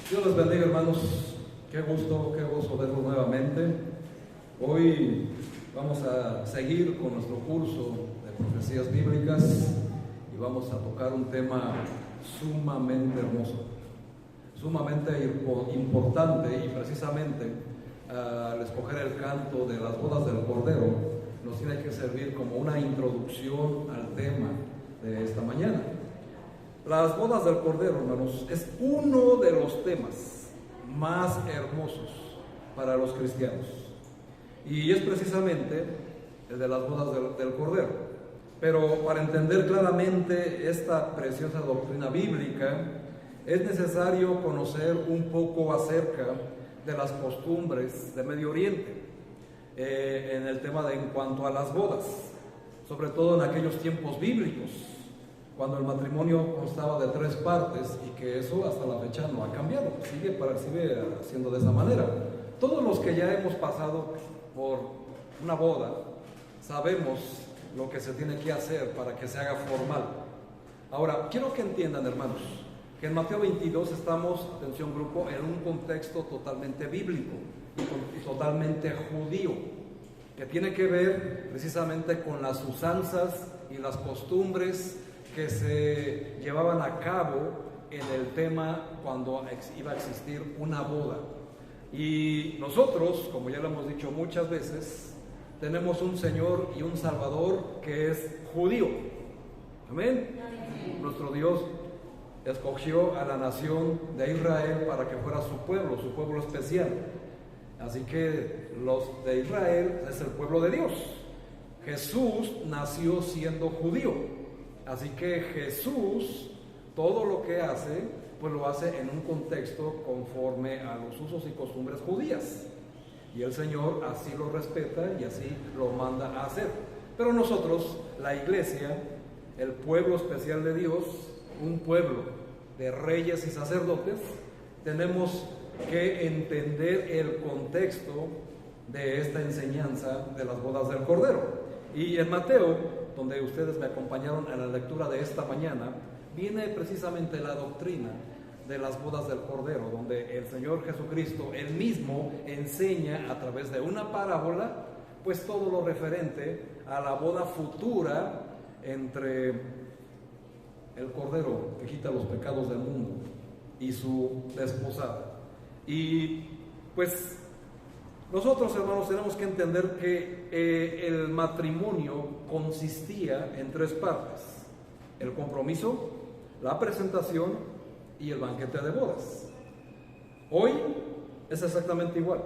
Dios les bendiga, hermanos. Qué gusto verlos nuevamente. Hoy vamos a seguir con nuestro curso de profecías bíblicas y vamos a tocar un tema sumamente hermoso, sumamente importante, y precisamente al escoger el canto de las bodas del Cordero nos tiene que servir como una introducción al tema de esta mañana. Las bodas del Cordero, hermanos, es uno de los temas más hermosos para los cristianos. Y es precisamente el de las bodas del Cordero. Pero para entender claramente esta preciosa doctrina bíblica, es necesario conocer un poco acerca de las costumbres de Medio Oriente en el tema en cuanto a las bodas, sobre todo en aquellos tiempos bíblicos, cuando el matrimonio constaba de 3 partes y que eso hasta la fecha no ha cambiado, sigue siendo de esa manera. Todos los que ya hemos pasado por una boda sabemos lo que se tiene que hacer para que se haga formal. Ahora, quiero que entiendan, hermanos, que en Mateo 22 estamos, atención grupo, en un contexto totalmente bíblico y totalmente judío, que tiene que ver precisamente con las usanzas y las costumbres que se llevaban a cabo en el tema cuando iba a existir una boda. Y nosotros, como ya lo hemos dicho muchas veces, tenemos un Señor y un Salvador que es judío. Amén. Nuestro Dios escogió a la nación de Israel para que fuera su pueblo especial. Así que los de Israel es el pueblo de Dios. Jesús nació siendo judío. Así que Jesús, todo lo que hace, pues lo hace en un contexto conforme a los usos y costumbres judías. Y el Señor así lo respeta y así lo manda a hacer. Pero nosotros, la iglesia, el pueblo especial de Dios, un pueblo de reyes y sacerdotes, tenemos que entender el contexto de esta enseñanza de las bodas del Cordero. Y en Mateo, donde ustedes me acompañaron en la lectura de esta mañana, viene precisamente la doctrina de las bodas del Cordero, donde el Señor Jesucristo, Él mismo, enseña a través de una parábola, pues todo lo referente a la boda futura entre el Cordero que quita los pecados del mundo y su desposada. Y pues nosotros, hermanos, tenemos que entender que el matrimonio consistía en 3 partes: el compromiso, la presentación y el banquete de bodas. Hoy es exactamente igual,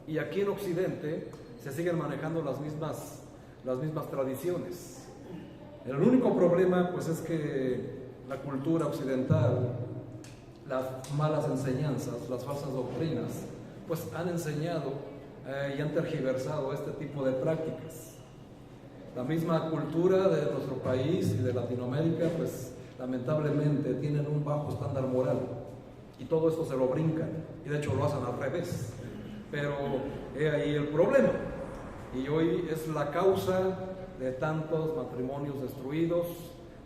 y aquí en Occidente se siguen manejando las mismas tradiciones. El único problema pues es que la cultura occidental, las malas enseñanzas, las falsas doctrinas, pues han enseñado y han tergiversado este tipo de prácticas. La misma cultura de nuestro país y de Latinoamérica, pues lamentablemente tienen un bajo estándar moral, y todo esto se lo brincan, y de hecho lo hacen al revés. Pero he ahí el problema, y hoy es la causa de tantos matrimonios destruidos,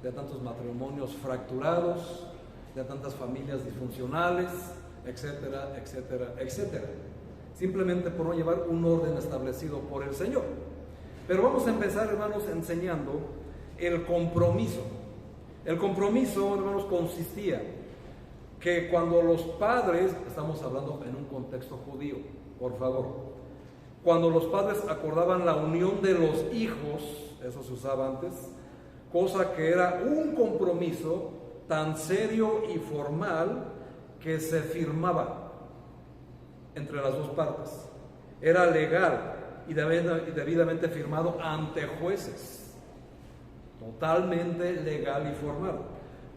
de tantos matrimonios fracturados, de tantas familias disfuncionales, etcétera, etcétera, etcétera, simplemente por no llevar un orden establecido por el Señor. Pero vamos a empezar, hermanos, enseñando el compromiso. El compromiso, hermanos, consistía que cuando los padres, estamos hablando en un contexto judío, por favor, cuando los padres acordaban la unión de los hijos, eso se usaba antes, cosa que era un compromiso tan serio y formal que se firmaba entre las 2 partes. Era legal y debidamente firmado ante jueces, totalmente legal y formal,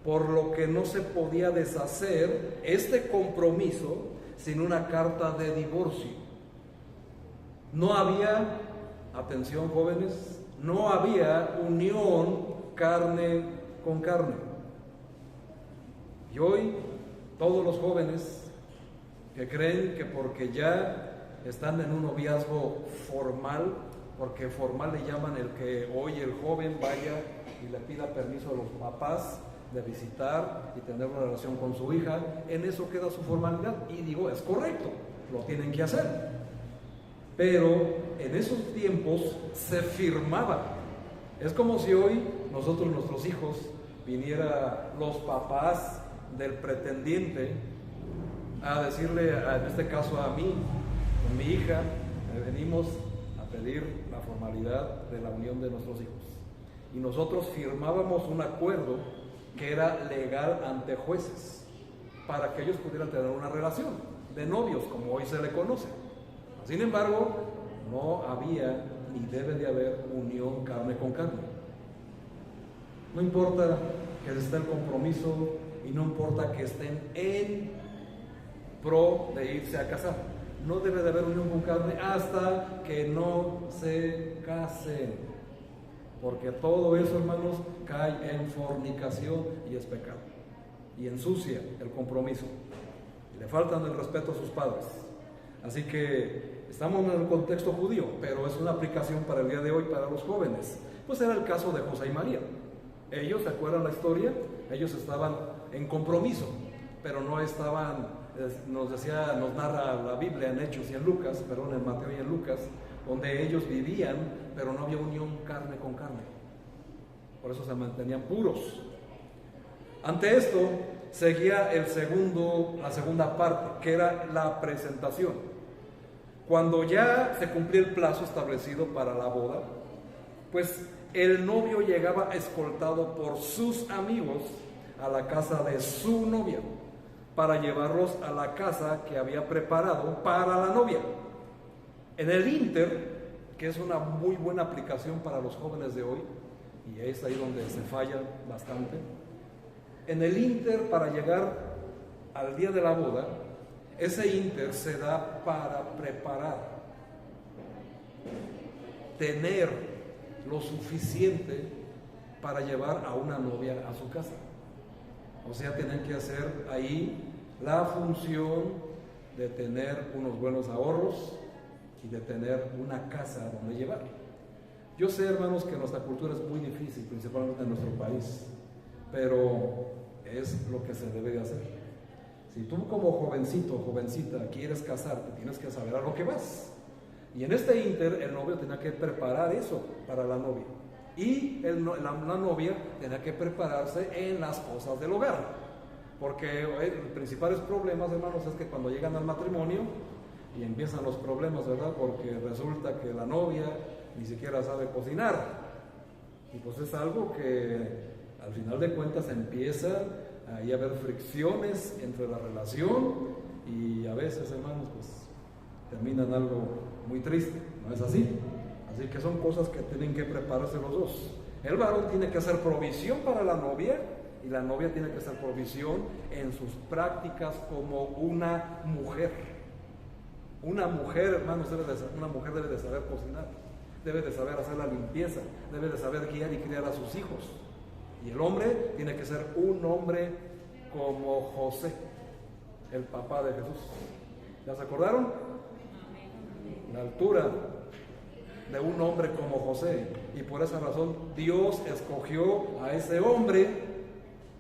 por lo que no se podía deshacer este compromiso sin una carta de divorcio. No había, atención jóvenes, no había unión carne con carne. Y hoy todos los jóvenes que creen que porque ya están en un noviazgo formal, porque formal le llaman el que hoy el joven vaya y le pida permiso a los papás de visitar y tener una relación con su hija, en eso queda su formalidad. Y digo, es correcto, lo tienen que hacer. Pero en esos tiempos se firmaba. Es como si hoy nosotros, nuestros hijos, viniera los papás del pretendiente a decirle, en este caso a mí, con mi hija, venimos a pedir la formalidad de la unión de nuestros hijos. Y nosotros firmábamos un acuerdo que era legal ante jueces, para que ellos pudieran tener una relación de novios, como hoy se le conoce. Sin embargo, no había ni debe de haber unión carne con carne. No importa que esté el compromiso y no importa que estén en pro de irse a casar. No debe de haber unión con carne hasta que no se casen. Porque todo eso, hermanos, cae en fornicación y es pecado. Y ensucia el compromiso. Y le faltan el respeto a sus padres. Así que estamos en el contexto judío, pero es una aplicación para el día de hoy para los jóvenes. Pues era el caso de José y María. Ellos, ¿se acuerdan la historia? Ellos estaban en compromiso, pero no estaban, nos narra la Biblia en Hechos y en Lucas, perdón, en Mateo y en Lucas, donde ellos vivían, pero no había unión carne con carne. Por eso se mantenían puros. Ante esto seguía la segunda parte, que era la presentación. Cuando ya se cumplía el plazo establecido para la boda, pues el novio llegaba escoltado por sus amigos a la casa de su novia para llevarlos a la casa que había preparado para la novia. En el ínter, que es una muy buena aplicación para los jóvenes de hoy, y es ahí donde se falla bastante, en el ínter para llegar al día de la boda, ese ínter se da para preparar, tener lo suficiente para llevar a una novia a su casa. O sea, tienen que hacer ahí la función de tener unos buenos ahorros y de tener una casa donde llevar. Yo sé, hermanos, que nuestra cultura es muy difícil, principalmente en nuestro país, pero es lo que se debe de hacer. Si tú como jovencito o jovencita quieres casarte, tienes que saber a lo que vas. Y en este ínter el novio tenía que preparar eso para la novia. Y la novia tenía que prepararse en las cosas del hogar. Porque los principales problemas, hermanos, es que cuando llegan al matrimonio y empiezan los problemas, ¿verdad? Porque resulta que la novia ni siquiera sabe cocinar. Y pues es algo que al final de cuentas empieza ahí a haber fricciones entre la relación y a veces, hermanos, pues terminan algo muy triste, ¿no es así? Así que son cosas que tienen que prepararse los dos. El varón tiene que hacer provisión para la novia y la novia tiene que hacer provisión en sus prácticas como una mujer. Una mujer, hermanos, una mujer debe de saber cocinar, debe de saber hacer la limpieza, debe de saber guiar y criar a sus hijos. Y el hombre tiene que ser un hombre como José, el papá de Jesús. ¿Ya se acordaron? La altura de un hombre como José. Y por esa razón Dios escogió a ese hombre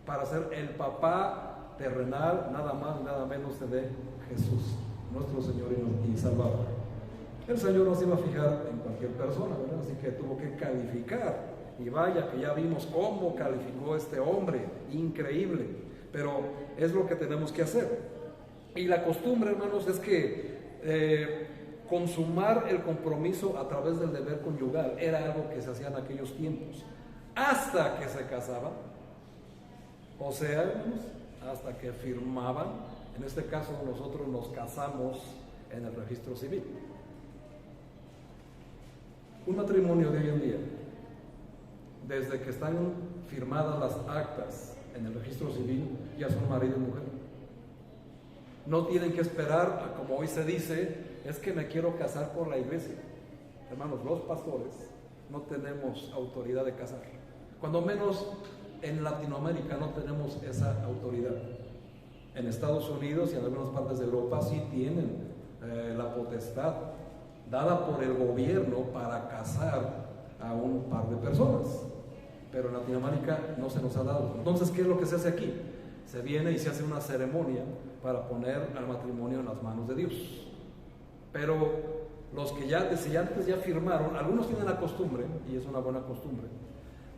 para ser el papá terrenal, nada más, nada menos de Jesús, nuestro Señor y Salvador. El Señor no se iba a fijar en cualquier persona, ¿verdad? Así que tuvo que calificar. Y vaya que ya vimos cómo calificó este hombre, increíble. Pero es lo que tenemos que hacer. Y la costumbre, hermanos, es que consumar el compromiso a través del deber conyugal era algo que se hacía en aquellos tiempos, hasta que se casaban, o sea, hermanos, hasta que firmaban. En este caso nosotros nos casamos en el registro civil. Un matrimonio de hoy en día, desde que están firmadas las actas en el registro civil, ya son marido y mujer. No tienen que esperar, como hoy se dice, es que me quiero casar por la iglesia. Hermanos, los pastores no tenemos autoridad de casar. Cuando menos en Latinoamérica no tenemos esa autoridad. En Estados Unidos y en algunas partes de Europa sí tienen la potestad dada por el gobierno para casar a un par de personas. pero en Latinoamérica no se nos ha dado. Entonces, ¿qué es lo que se hace aquí? Se viene y se hace una ceremonia para poner al matrimonio en las manos de Dios. Pero los que ya desde antes ya firmaron, algunos tienen la costumbre, y es una buena costumbre,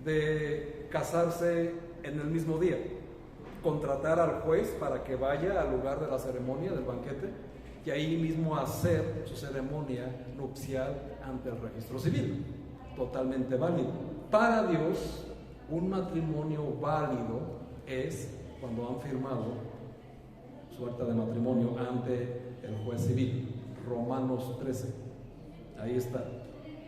de casarse en el mismo día, contratar al juez para que vaya al lugar de la ceremonia, del banquete, y ahí mismo hacer su ceremonia nupcial ante el registro civil, totalmente válido. Para Dios, un matrimonio válido es cuando han firmado su acta de matrimonio ante el juez civil. Romanos 13, ahí está.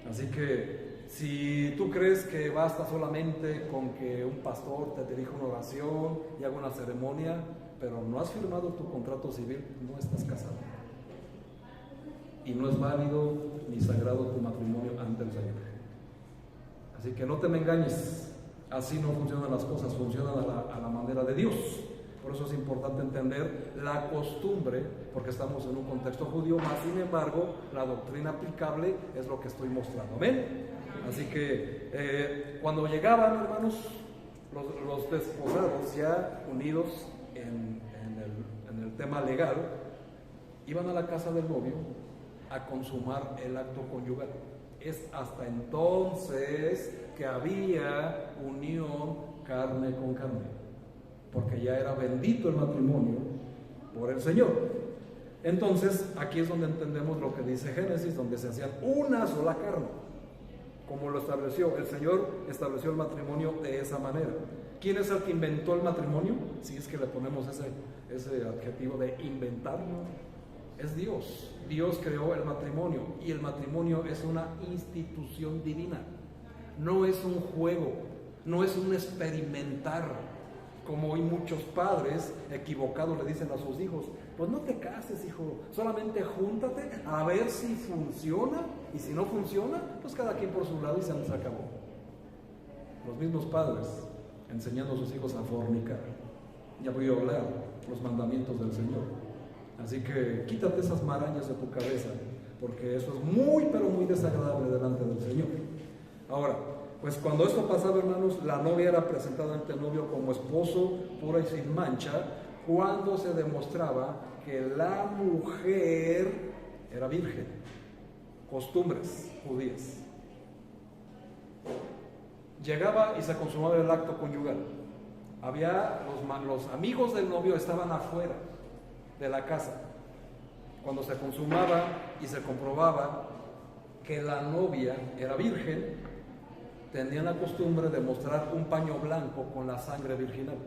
Así que si tú crees que basta solamente con que un pastor te dirija una oración y haga una ceremonia, pero no has firmado tu contrato civil, no estás casado. Y no es válido ni sagrado tu matrimonio ante el Señor. Así que no te me engañes, así no funcionan las cosas, funcionan a la manera de Dios. Por eso es importante entender la costumbre, porque estamos en un contexto judío, más sin embargo, la doctrina aplicable es lo que estoy mostrando. ¿Amén? Así que cuando llegaban, hermanos, los desposados ya unidos en el tema legal, iban a la casa del novio a consumar el acto conyugal. Es hasta entonces que había unión carne con carne, porque ya era bendito el matrimonio por el Señor. Entonces, aquí es donde entendemos lo que dice Génesis, donde se hacían una sola carne, como lo estableció. El Señor estableció el matrimonio de esa manera. ¿Quién es el que inventó el matrimonio? Si es que le ponemos ese adjetivo de inventar, es Dios. Dios creó el matrimonio, y el matrimonio es una institución divina. No es un juego, no es un experimentar, como hoy muchos padres equivocados le dicen a sus hijos: pues no te cases, hijo, solamente júntate a ver si funciona, y si no funciona, pues cada quien por su lado y se les acabó. Los mismos padres enseñando a sus hijos a fornicar y a violar los mandamientos del Señor. Así que quítate esas marañas de tu cabeza, porque eso es muy, pero muy desagradable delante del Señor. Ahora, pues cuando esto pasaba, hermanos, la novia era presentada ante el novio como esposo pura y sin mancha, cuando se demostraba que la mujer era virgen. Costumbres judías. Llegaba y se consumaba el acto conyugal. Había los amigos del novio estaban afuera de la casa. Cuando se consumaba y se comprobaba que la novia era virgen, tenían la costumbre de mostrar un paño blanco con la sangre virginal.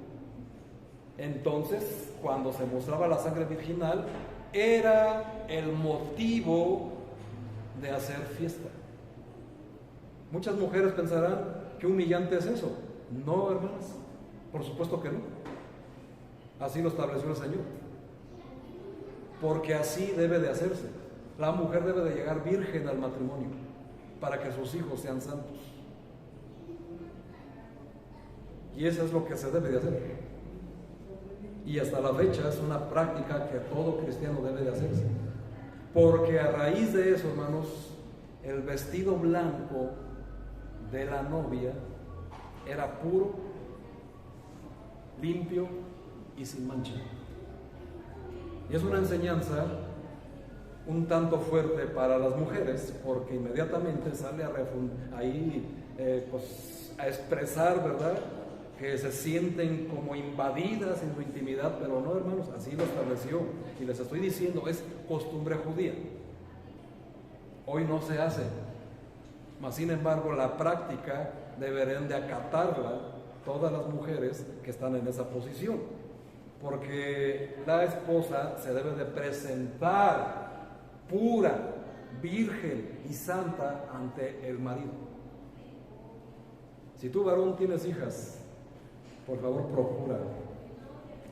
Entonces, cuando se mostraba la sangre virginal, era el motivo de hacer fiesta. Muchas mujeres pensarán: qué humillante es eso. No, hermanas, por supuesto que no. Así lo estableció el Señor, porque así debe de hacerse. La mujer debe de llegar virgen al matrimonio para que sus hijos sean santos. Y eso es lo que se debe de hacer. Y hasta la fecha es una práctica que todo cristiano debe de hacerse. Porque a raíz de eso, hermanos, el vestido blanco de la novia era puro, limpio y sin mancha. Y es una enseñanza un tanto fuerte para las mujeres, porque inmediatamente sale a expresar, ¿verdad?, que se sienten como invadidas en su intimidad, pero no, hermanos, así lo estableció. Y les estoy diciendo, es costumbre judía. Hoy no se hace, mas sin embargo la práctica deberían de acatarla todas las mujeres que están en esa posición, porque la esposa se debe de presentar pura, virgen y santa ante el marido. Si tú, varón, tienes hijas, por favor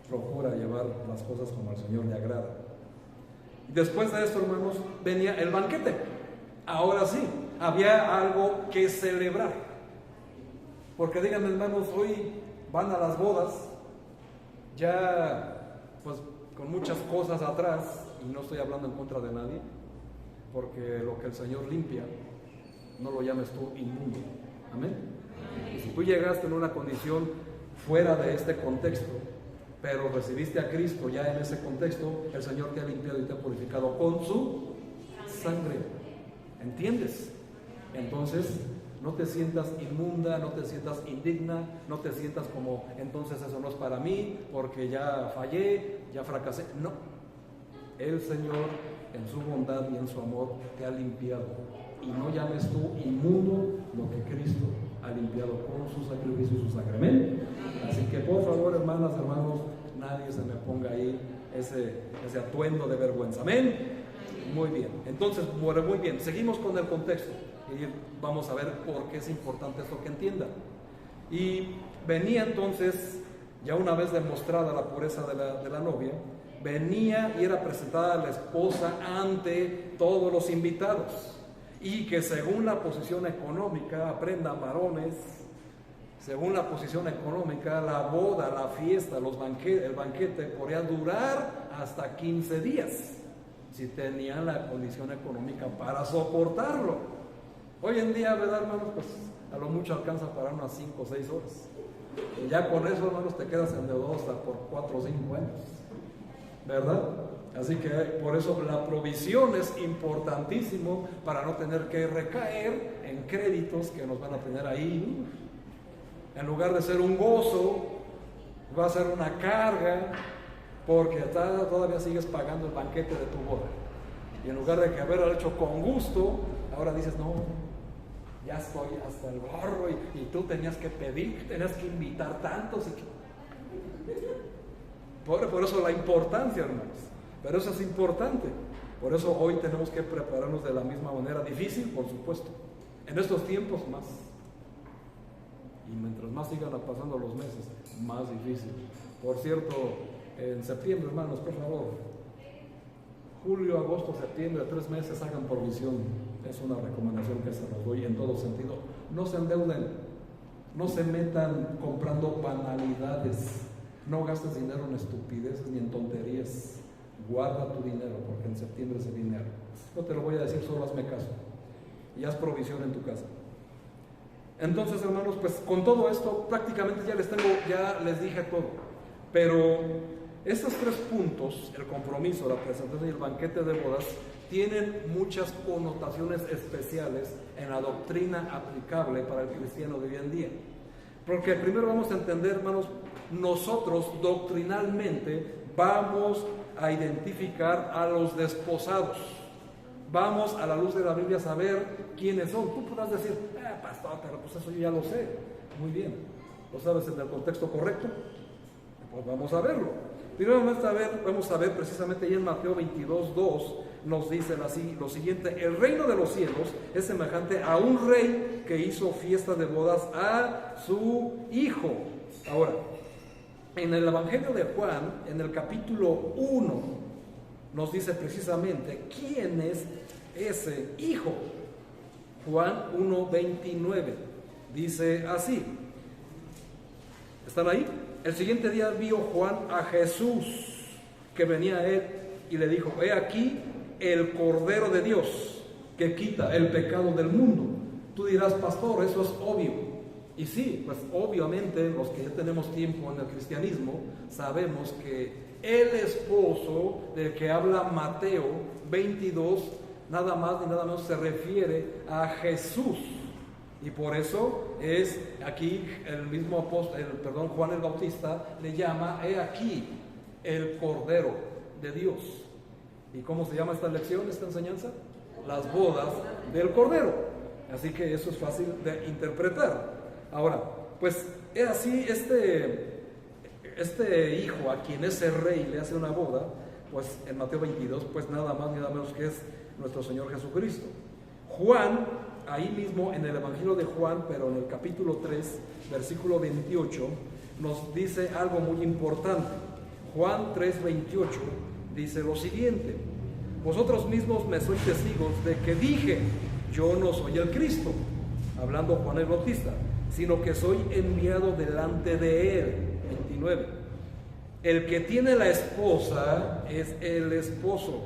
procura llevar las cosas como al Señor le agrada. Después de esto, hermanos, venía el banquete. Ahora sí, había algo que celebrar, porque díganme, hermanos, hoy van a las bodas ya pues con muchas cosas atrás, y no estoy hablando en contra de nadie, porque lo que el Señor limpia, no lo llames tú inmundo. Amén. Y si tú llegaste en una condición fuera de este contexto, pero recibiste a Cristo ya en ese contexto, el Señor te ha limpiado y te ha purificado con su sangre. ¿Entiendes? Entonces, no te sientas inmunda, no te sientas indigna, no te sientas como, entonces eso no es para mí, porque ya fallé, ya fracasé. No. El Señor, en su bondad y en su amor, te ha limpiado. Y no llames tú inmundo lo que Cristo ha limpiado con su sacrificio y su sangre. Amén. Así que por favor, hermanas, hermanos, nadie se me ponga ahí ese atuendo de vergüenza. Amén. Muy bien. Entonces, bueno, muy bien. Seguimos con el contexto y vamos a ver por qué es importante esto que entiendan. Y venía entonces, ya una vez demostrada la pureza de la novia, venía y era presentada la esposa ante todos los invitados. Y que según la posición económica, aprendan varones, según la posición económica, la boda, la fiesta, el banquete podría durar hasta 15 días, si tenían la condición económica para soportarlo. Hoy en día, ¿verdad, hermanos? Pues a lo mucho alcanza para unas 5 o 6 horas. Y ya con eso, hermanos, te quedas endeudado hasta por 4 o 5 años, ¿verdad? Así que por eso la provisión es importantísimo para no tener que recaer en créditos que nos van a tener ahí. En lugar de ser un gozo, va a ser una carga, porque todavía sigues pagando el banquete de tu boda. Y en lugar de que haberlo hecho con gusto, ahora dices, no, ya estoy hasta el gorro y tú tenías que pedir, tenías que invitar tantos. Por eso la importancia, hermanos. Pero eso es importante. Por eso hoy tenemos que prepararnos de la misma manera. Difícil, por supuesto. En estos tiempos más. Y mientras más sigan pasando los meses, más difícil. Por cierto, en septiembre, hermanos, por favor, julio, agosto, septiembre, 3 meses, hagan provisión. Es una recomendación que se los doy en todo sentido. No se endeuden, no se metan comprando banalidades, no gastes dinero en estupideces ni en tonterías. Guarda tu dinero, porque en septiembre es el dinero. No te lo voy a decir, solo hazme caso y haz provisión en tu casa. Entonces, hermanos, pues con todo esto prácticamente ya les dije todo. Pero estos 3 puntos, el compromiso, la presentación y el banquete de bodas, tienen muchas connotaciones especiales en la doctrina aplicable para el cristiano de hoy en día. Porque primero vamos a entender, hermanos, nosotros doctrinalmente vamos a identificar a los desposados. Vamos a la luz de la Biblia a saber quiénes son. Tú podrás decir, pastor, pero pues eso yo ya lo sé. Muy bien, ¿lo sabes en el contexto correcto? Pues vamos a verlo. Primero vamos a ver precisamente ahí en Mateo 22:2 nos dice así lo siguiente: el reino de los cielos es semejante a un rey que hizo fiesta de bodas a su hijo. Ahora, en el Evangelio de Juan, en el capítulo 1, nos dice precisamente quién es ese hijo. Juan 1:29 dice así. ¿Están ahí? El siguiente día vio Juan a Jesús que venía a él y le dijo: he aquí el Cordero de Dios que quita el pecado del mundo. Tú dirás, pastor, eso es obvio. Y sí, pues obviamente los que ya tenemos tiempo en el cristianismo sabemos que el esposo del que habla Mateo 22 nada más ni nada menos se refiere a Jesús. Y por eso es aquí el mismo apóstol, Juan el Bautista le llama: he aquí el Cordero de Dios. ¿Y cómo se llama esta lección, esta enseñanza? Las bodas del Cordero. Así que eso es fácil de interpretar. Ahora, pues es así, este hijo a quien ese rey le hace una boda, pues en Mateo 22, pues nada más ni nada menos que es nuestro Señor Jesucristo. Juan, ahí mismo en el Evangelio de Juan, pero en el capítulo 3, versículo 28, nos dice algo muy importante. Juan 3:28 dice lo siguiente: vosotros mismos me sois testigos de que dije, yo no soy el Cristo, hablando Juan el Bautista, sino que soy enviado delante de él. 29. El que tiene la esposa es el esposo,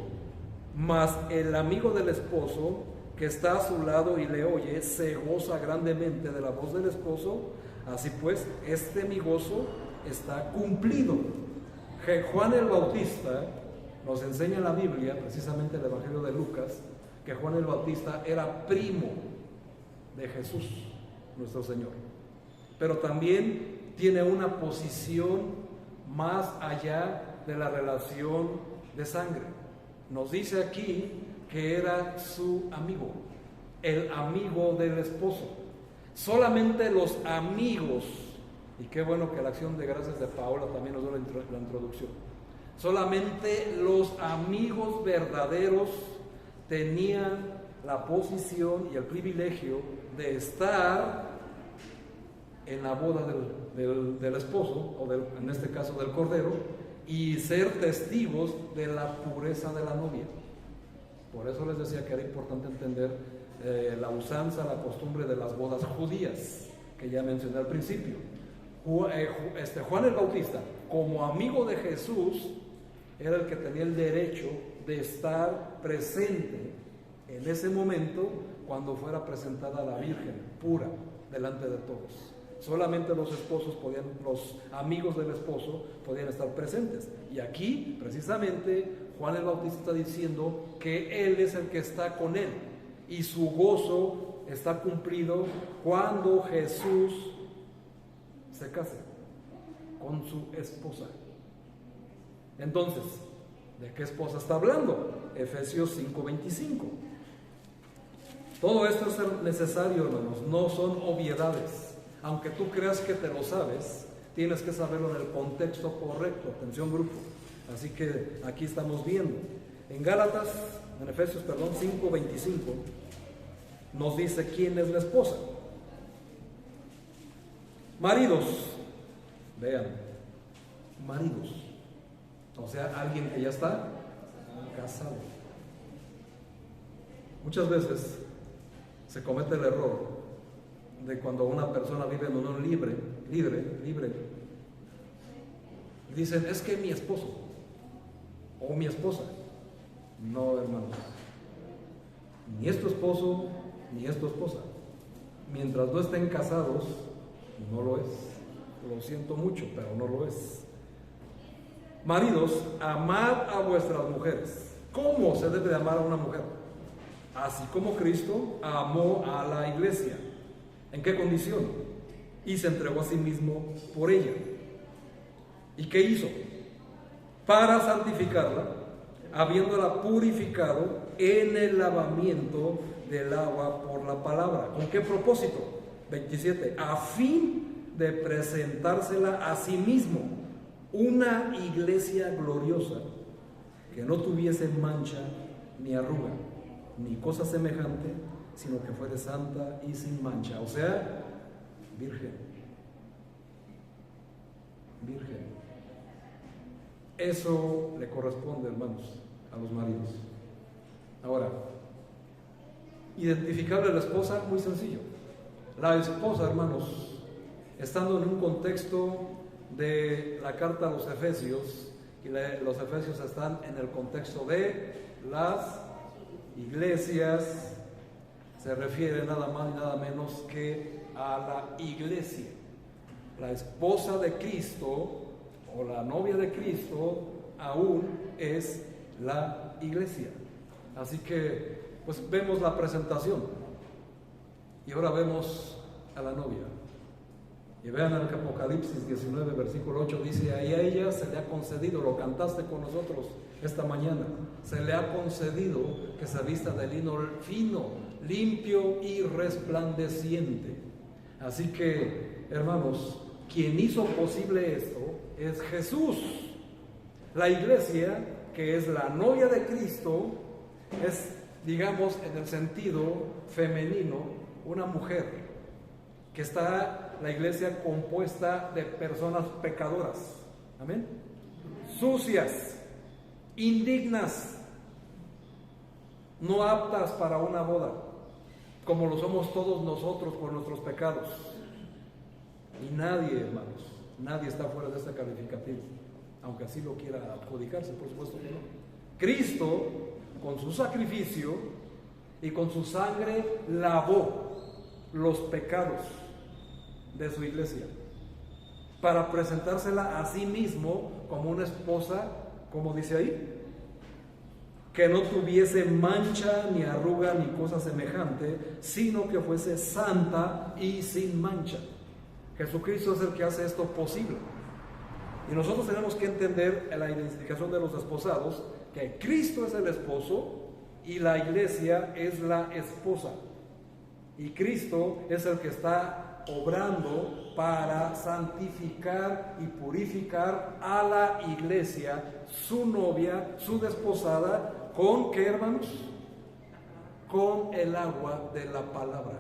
mas el amigo del esposo que está a su lado y le oye, se goza grandemente de la voz del esposo. Así pues, mi gozo está cumplido. Juan el Bautista nos enseña en la Biblia, precisamente el Evangelio de Lucas, que Juan el Bautista era primo de Jesús, nuestro Señor. Pero también tiene una posición más allá de la relación de sangre. Nos dice aquí que era su amigo, el amigo del esposo. Solamente los amigos, y qué bueno que la acción de gracias de Paola también nos da la introducción, solamente los amigos verdaderos tenían la posición y el privilegio de estar en la boda del esposo, o en este caso del cordero, y ser testigos de la pureza de la novia. Por eso les decía que era importante entender la usanza, la costumbre de las bodas judías, que ya mencioné al principio. Juan el Bautista, como amigo de Jesús, era el que tenía el derecho de estar presente en ese momento cuando fuera presentada la Virgen pura delante de todos. Solamente los amigos del esposo podían estar presentes. Y aquí, precisamente, Juan el Bautista está diciendo que él es el que está con él. Y su gozo está cumplido cuando Jesús se case con su esposa. Entonces, ¿de qué esposa está hablando? Efesios 5:25. Todo esto es necesario, hermanos, no son obviedades. Aunque tú creas que te lo sabes, tienes que saberlo en el contexto correcto. Atención, grupo. Así que aquí estamos viendo. En Efesios 5:25, nos dice quién es la esposa. Maridos, vean, maridos, o sea, alguien que ya está casado. Muchas veces se comete el error de cuando una persona vive en unión libre, dicen, es que mi esposo o mi esposa. No, hermanos, ni es tu esposo ni es tu esposa. Mientras no estén casados, no lo es. Lo siento mucho, pero no lo es. Maridos, amad a vuestras mujeres. ¿Cómo se debe de amar a una mujer? Así como Cristo amó a la iglesia. ¿En qué condición? Y se entregó a sí mismo por ella. ¿Y qué hizo? Para santificarla, habiéndola purificado en el lavamiento del agua por la palabra. ¿Con qué propósito? 27. A fin de presentársela a sí mismo, una iglesia gloriosa, que no tuviese mancha ni arruga, ni cosa semejante, sino que fuere santa y sin mancha. O sea, virgen. Virgen. Eso le corresponde, hermanos, a los maridos. Ahora, identificarle a la esposa, muy sencillo. La esposa, hermanos, estando en un contexto de la carta a los Efesios, y los Efesios están en el contexto de las iglesias, se refiere nada más y nada menos que a la iglesia. La esposa de Cristo o la novia de Cristo aún es la iglesia. Así que pues vemos la presentación y ahora vemos a la novia. Y vean el Apocalipsis 19 versículo 8, dice, ahí a ella se le ha concedido, lo cantaste con nosotros esta mañana, se le ha concedido que se vista de lino fino, limpio y resplandeciente. Así que, hermanos, quien hizo posible esto es Jesús. La iglesia, que es la novia de Cristo, es, digamos, en el sentido femenino, una mujer, que está la iglesia compuesta de personas pecadoras, amén, sucias, indignas, no aptas para una boda, como lo somos todos nosotros por nuestros pecados. Y nadie, hermanos, nadie está fuera de este calificativo, aunque así lo quiera adjudicarse, por supuesto que no. Cristo, con su sacrificio, y con su sangre lavó los pecados de su iglesia para presentársela a sí mismo como una esposa, como dice ahí, que no tuviese mancha ni arruga ni cosa semejante, sino que fuese santa y sin mancha. Jesucristo es el que hace esto posible. Y nosotros tenemos que entender en la identificación de los desposados que Cristo es el esposo y la iglesia es la esposa. Y Cristo es el que está obrando para santificar y purificar a la iglesia, su novia, su desposada. ¿Con qué, hermanos? Con el agua de la palabra,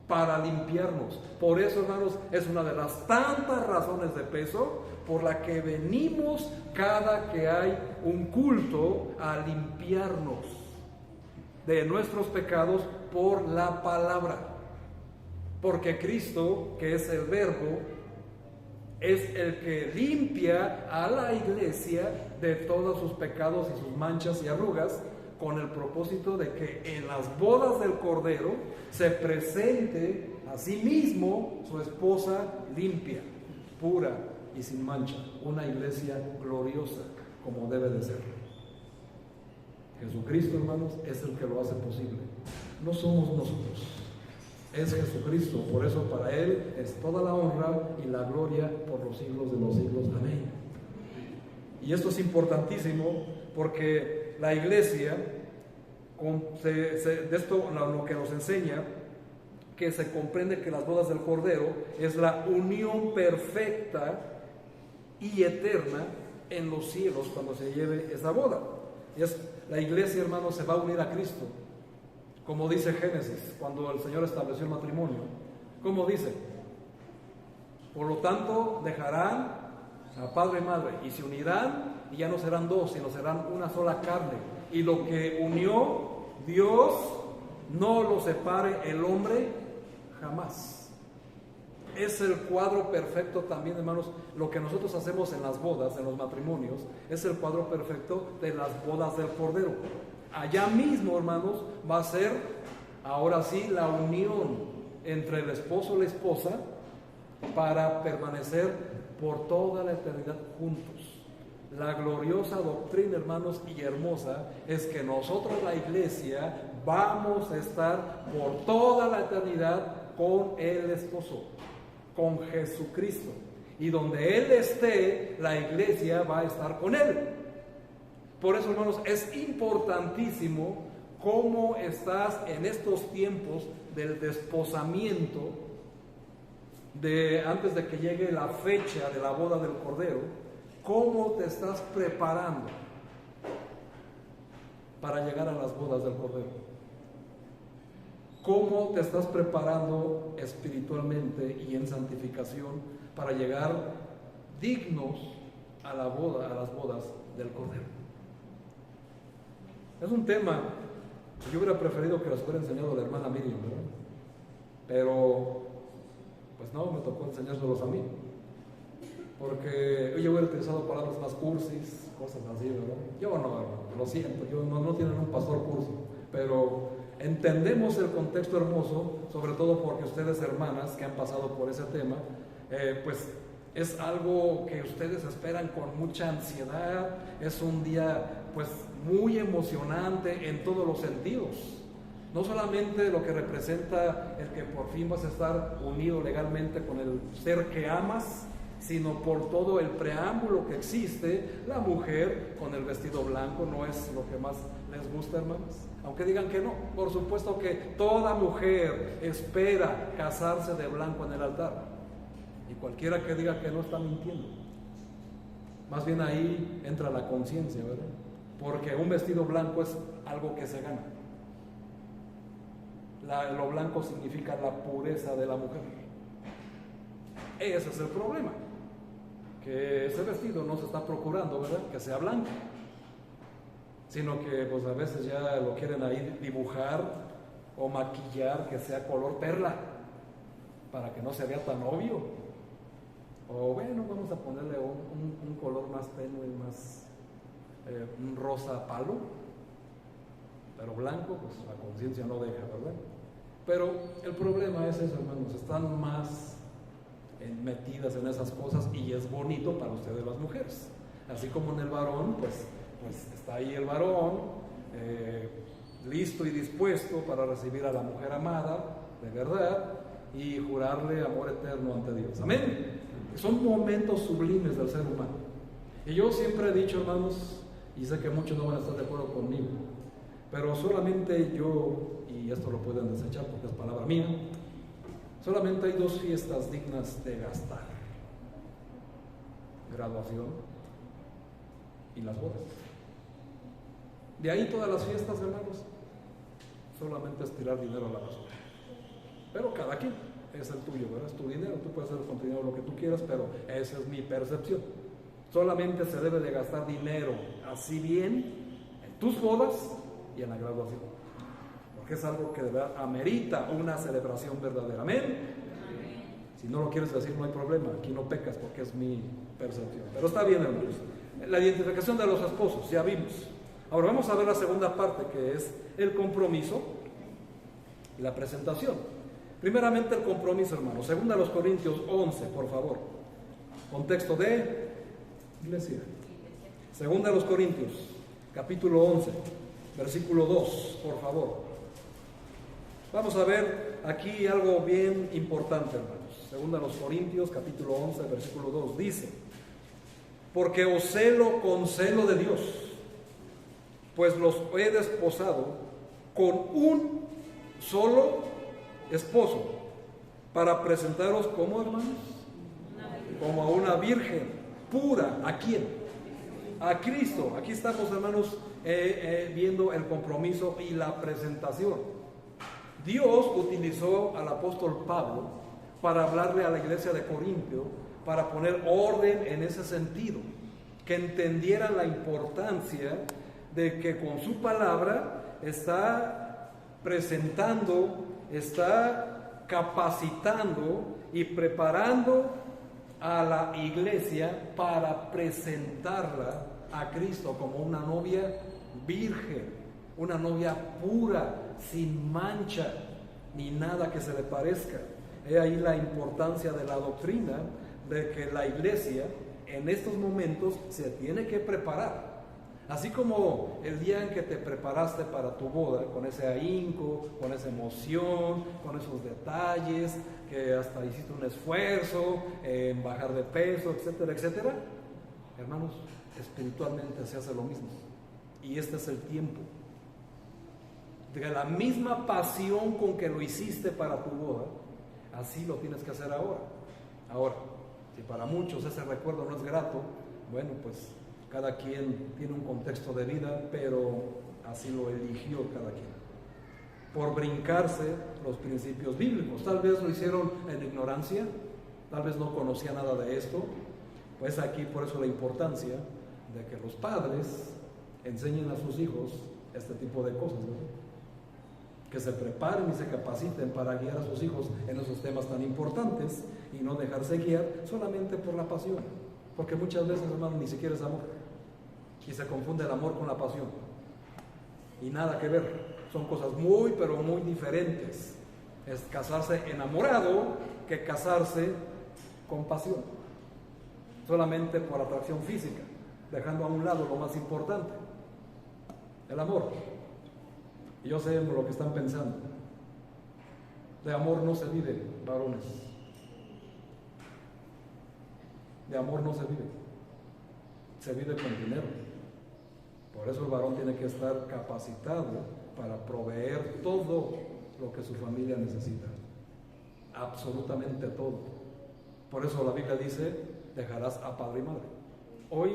para limpiarnos. Por eso, hermanos, es una de las tantas razones de peso por la que venimos cada que hay un culto a limpiarnos de nuestros pecados por la palabra. Porque Cristo, que es el Verbo, es el que limpia a la iglesia de todos sus pecados y sus manchas y arrugas, con el propósito de que en las bodas del Cordero se presente a sí mismo su esposa limpia, pura y sin mancha, una iglesia gloriosa como debe de ser. Jesucristo, hermanos, es el que lo hace posible. No somos nosotros, es Jesucristo. Por eso para Él es toda la honra y la gloria por los siglos de los siglos. Amén. Y esto es importantísimo porque la iglesia, de esto lo que nos enseña, que se comprende que las bodas del Cordero es la unión perfecta y eterna en los cielos cuando se lleve esa boda. La iglesia, hermanos, se va a unir a Cristo, como dice Génesis, cuando el Señor estableció el matrimonio. ¿Cómo dice? Por lo tanto, dejarán a padre y madre y se unirán, y ya no serán dos, sino serán una sola carne. Y lo que unió Dios, no lo separe el hombre jamás. Es el cuadro perfecto también, hermanos. Lo que nosotros hacemos en las bodas, en los matrimonios, es el cuadro perfecto de las bodas del Cordero. Allá mismo, hermanos, va a ser ahora sí la unión entre el esposo y la esposa para permanecer por toda la eternidad juntos. La gloriosa doctrina, hermanos, y hermosa es que nosotros, la iglesia, vamos a estar por toda la eternidad con el esposo, con Jesucristo. Y donde Él esté, la iglesia va a estar con Él. Por eso, hermanos, es importantísimo cómo estás en estos tiempos del desposamiento, antes de que llegue la fecha de la boda del Cordero. ¿Cómo te estás preparando para llegar a las bodas del Cordero? ¿Cómo te estás preparando espiritualmente y en santificación para llegar dignos a las bodas del Cordero? Es un tema que yo hubiera preferido que los hubiera enseñado la hermana Miriam, ¿verdad? Pero pues no, me tocó enseñárselos a mí, porque yo hubiera utilizado palabras más cursis, cosas así, ¿verdad? Yo no, lo siento, no tienen un pastor cursi, pero entendemos el contexto hermoso, sobre todo porque ustedes, hermanas, que han pasado por ese tema, pues es algo que ustedes esperan con mucha ansiedad. Es un día pues muy emocionante en todos los sentidos. No solamente lo que representa el que por fin vas a estar unido legalmente con el ser que amas, sino por todo el preámbulo que existe. La mujer con el vestido blanco no es lo que más les gusta, hermanos, aunque digan que no. Por supuesto que toda mujer espera casarse de blanco en el altar, y cualquiera que diga que no está mintiendo. Más bien ahí entra la conciencia, ¿verdad? Porque un vestido blanco es algo que se gana. Lo blanco significa la pureza de la mujer. Ese es el problema, que ese vestido no se está procurando, ¿verdad?, que sea blanco, sino que pues a veces ya lo quieren ahí dibujar o maquillar que sea color perla para que no se vea tan obvio. O bueno, vamos a ponerle un color más tenue, más un rosa palo, pero blanco, pues la conciencia no deja, ¿verdad? Pero el problema es eso, hermanos, están más metidas en esas cosas y es bonito para ustedes las mujeres. Así como en el varón, pues está ahí el varón, listo y dispuesto para recibir a la mujer amada, de verdad, y jurarle amor eterno ante Dios. Amén. Son momentos sublimes del ser humano. Y yo siempre he dicho, hermanos, y sé que muchos no van a estar de acuerdo conmigo, pero solamente yo, y esto lo pueden desechar porque es palabra mía, solamente hay dos fiestas dignas de gastar: graduación y las bodas. De ahí todas las fiestas, hermanos, solamente es tirar dinero a la basura. Pero cada quien, es el tuyo, ¿verdad? Es tu dinero, tú puedes hacer con tu dinero lo que tú quieras, pero esa es mi percepción. Solamente se debe de gastar dinero así bien en tus bodas y en la graduación, porque es algo que de verdad amerita una celebración verdadera. Amén. Si no lo quieres decir, no hay problema, aquí no pecas, porque es mi percepción. Pero está bien, hermanos. La identificación de los esposos, ya vimos. Ahora vamos a ver la segunda parte, que es el compromiso y la presentación. Primeramente el compromiso, hermanos. Segunda a los Corintios 11, por favor. Contexto de iglesia. Segunda a los Corintios, capítulo 11, versículo 2, por favor. Vamos a ver aquí algo bien importante, hermanos. Segunda a los Corintios, capítulo 11, versículo 2, dice: porque os celo con celo de Dios, pues los he desposado con un solo esposo, para presentaros como, hermanos, como a una virgen pura. ¿A quién? A Cristo. Aquí estamos, hermanos, viendo el compromiso y la presentación. Dios utilizó al apóstol Pablo para hablarle a la iglesia de Corintio, para poner orden en ese sentido, que entendieran la importancia de que con su palabra está presentando, está capacitando y preparando a la iglesia para presentarla a Cristo como una novia virgen, una novia pura, sin mancha ni nada que se le parezca. He ahí la importancia de la doctrina de que la iglesia en estos momentos se tiene que preparar. Así como el día en que te preparaste para tu boda, con ese ahínco, con esa emoción, con esos detalles, que hasta hiciste un esfuerzo en bajar de peso, etcétera, etcétera. Hermanos, espiritualmente se hace lo mismo. Y este es el tiempo. De la misma pasión con que lo hiciste para tu boda, así lo tienes que hacer ahora. Ahora, si para muchos ese recuerdo no es grato, bueno, pues cada quien tiene un contexto de vida, pero así lo eligió cada quien, por brincarse los principios bíblicos. Tal vez lo hicieron en ignorancia, tal vez no conocía nada de esto. Pues aquí por eso la importancia de que los padres enseñen a sus hijos este tipo de cosas, ¿no? Que se preparen y se capaciten para guiar a sus hijos en esos temas tan importantes y no dejarse guiar solamente por la pasión, porque muchas veces, hermanos, ni siquiera es amor y se confunde el amor con la pasión y nada que ver. Son cosas muy pero muy diferentes. Es casarse enamorado que casarse con pasión, solamente por atracción física, dejando a un lado lo más importante, el amor. Y yo sé lo que están pensando. De amor no se vive, varones. De amor no se vive. Se vive con dinero. Por eso el varón tiene que estar capacitado para proveer todo lo que su familia necesita. Absolutamente todo. Por eso la Biblia dice: dejarás a padre y madre. Hoy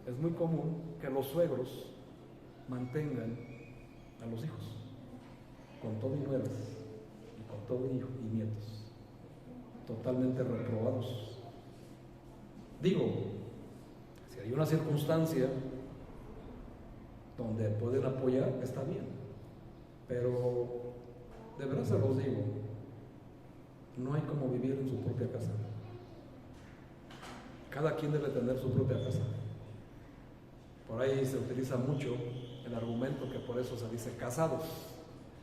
es muy común que los suegros mantengan a los hijos, con todo y nueras, y con todo hijo y nietos, totalmente reprobados. Digo, si hay una circunstancia donde pueden apoyar, está bien, pero de verdad se los digo, no hay como vivir en su propia casa. Cada quien debe tener su propia casa. Por ahí se utiliza mucho el argumento que por eso se dice casados,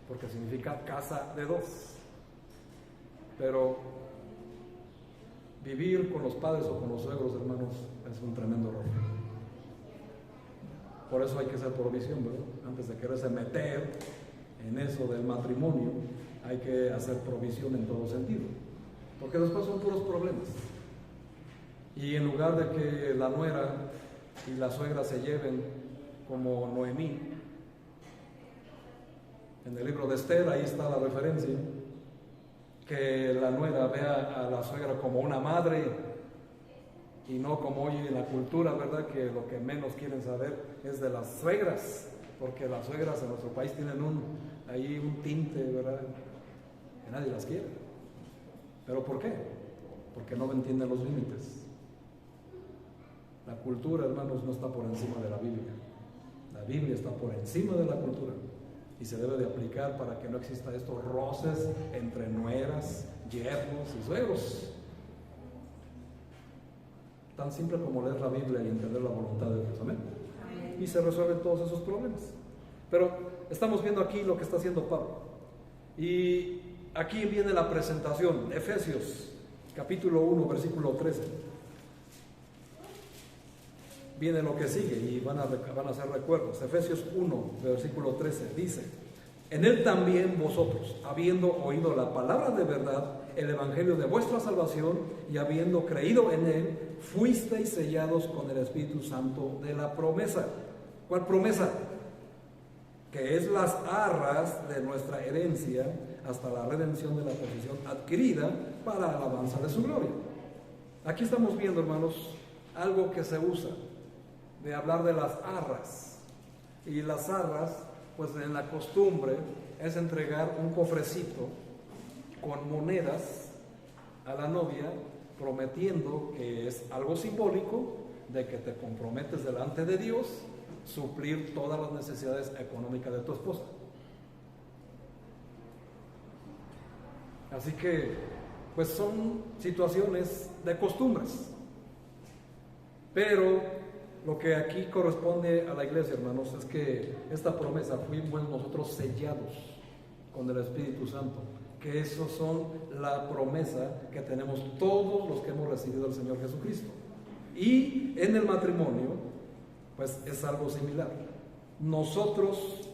porque significa casa de dos. Pero vivir con los padres o con los suegros, hermanos, es un tremendo error. Por eso hay que hacer provisión, ¿verdad? Antes de quererse meter en eso del matrimonio, hay que hacer provisión en todo sentido, porque después son puros problemas. Y en lugar de que la nuera y la suegra se lleven como Noemí, en el libro de Esther, ahí está la referencia, que la nuera vea a la suegra como una madre y no como hoy en la cultura, ¿verdad? Que lo que menos quieren saber es de las suegras, porque las suegras en nuestro país tienen ahí un tinte, ¿verdad? Que nadie las quiere. ¿Pero por qué? Porque no entienden los límites. La cultura, hermanos, no está por encima de la Biblia. La Biblia está por encima de la cultura y se debe de aplicar para que no exista estos roces entre nueras, yernos y suegros. Tan simple como leer la Biblia y entender la voluntad de Dios. Amén. Y se resuelven todos esos problemas. Pero estamos viendo aquí lo que está haciendo Pablo. Y aquí viene la presentación. Efesios capítulo 1, versículo 13. Viene lo que sigue y van a hacer recuerdos. Efesios 1, versículo 13, dice: en él también vosotros, habiendo oído la palabra de verdad, el evangelio de vuestra salvación, y habiendo creído en él, fuisteis sellados con el Espíritu Santo de la promesa. ¿Cuál promesa? Que es las arras de nuestra herencia hasta la redención de la posesión adquirida para alabanza de su gloria. Aquí estamos viendo, hermanos, algo que se usa de hablar de las arras. Y las arras, pues en la costumbre, es entregar un cofrecito con monedas a la novia, prometiendo que es algo simbólico de que te comprometes delante de Dios suplir todas las necesidades económicas de tu esposa. Así que, pues son situaciones de costumbres. Pero lo que aquí corresponde a la iglesia, hermanos, es que esta promesa fuimos nosotros sellados con el Espíritu Santo, que eso son la promesa que tenemos todos los que hemos recibido al Señor Jesucristo. Y en el matrimonio, pues es algo similar. Nosotros,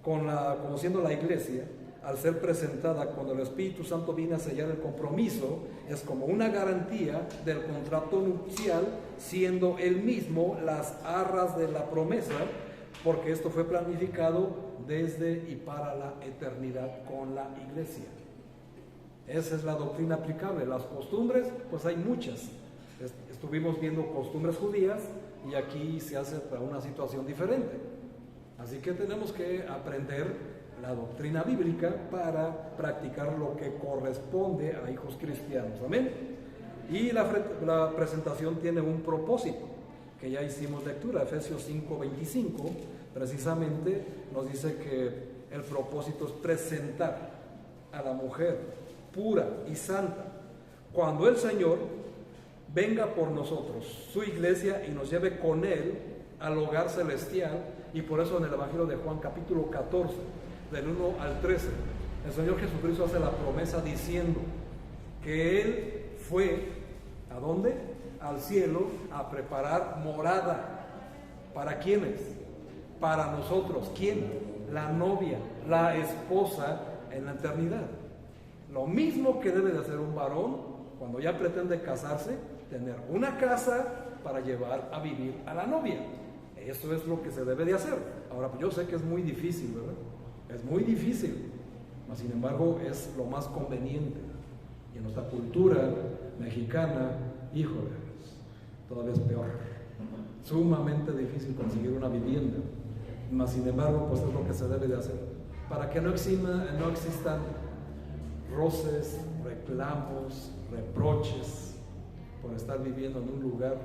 como siendo la iglesia, al ser presentada cuando el Espíritu Santo viene a sellar el compromiso, es como una garantía del contrato nupcial, siendo él mismo las arras de la promesa, porque esto fue planificado desde y para la eternidad con la iglesia. Esa es la doctrina aplicable. Las costumbres, pues hay muchas. Estuvimos viendo costumbres judías y aquí se hace para una situación diferente. Así que tenemos que aprender la doctrina bíblica para practicar lo que corresponde a hijos cristianos. Amén. Y la presentación tiene un propósito que ya hicimos lectura. Efesios 5:25 precisamente nos dice que el propósito es presentar a la mujer pura y santa cuando el Señor venga por nosotros, su iglesia, y nos lleve con él al hogar celestial. Y por eso en el Evangelio de Juan capítulo 14 del 1 al 13, el Señor Jesucristo hace la promesa diciendo que Él fue, ¿a dónde? Al cielo, a preparar morada. ¿Para quiénes? Para nosotros. ¿Quién? La novia, la esposa en la eternidad. Lo mismo que debe de hacer un varón cuando ya pretende casarse, tener una casa para llevar a vivir a la novia. Eso es lo que se debe de hacer. Ahora, yo sé que es muy difícil, ¿verdad? Es muy difícil, mas sin embargo es lo más conveniente. Y en nuestra cultura mexicana, híjole, todavía es peor. Sumamente difícil conseguir una vivienda, mas sin embargo pues es lo que se debe de hacer, para que no existan roces, reclamos, reproches por estar viviendo en un lugar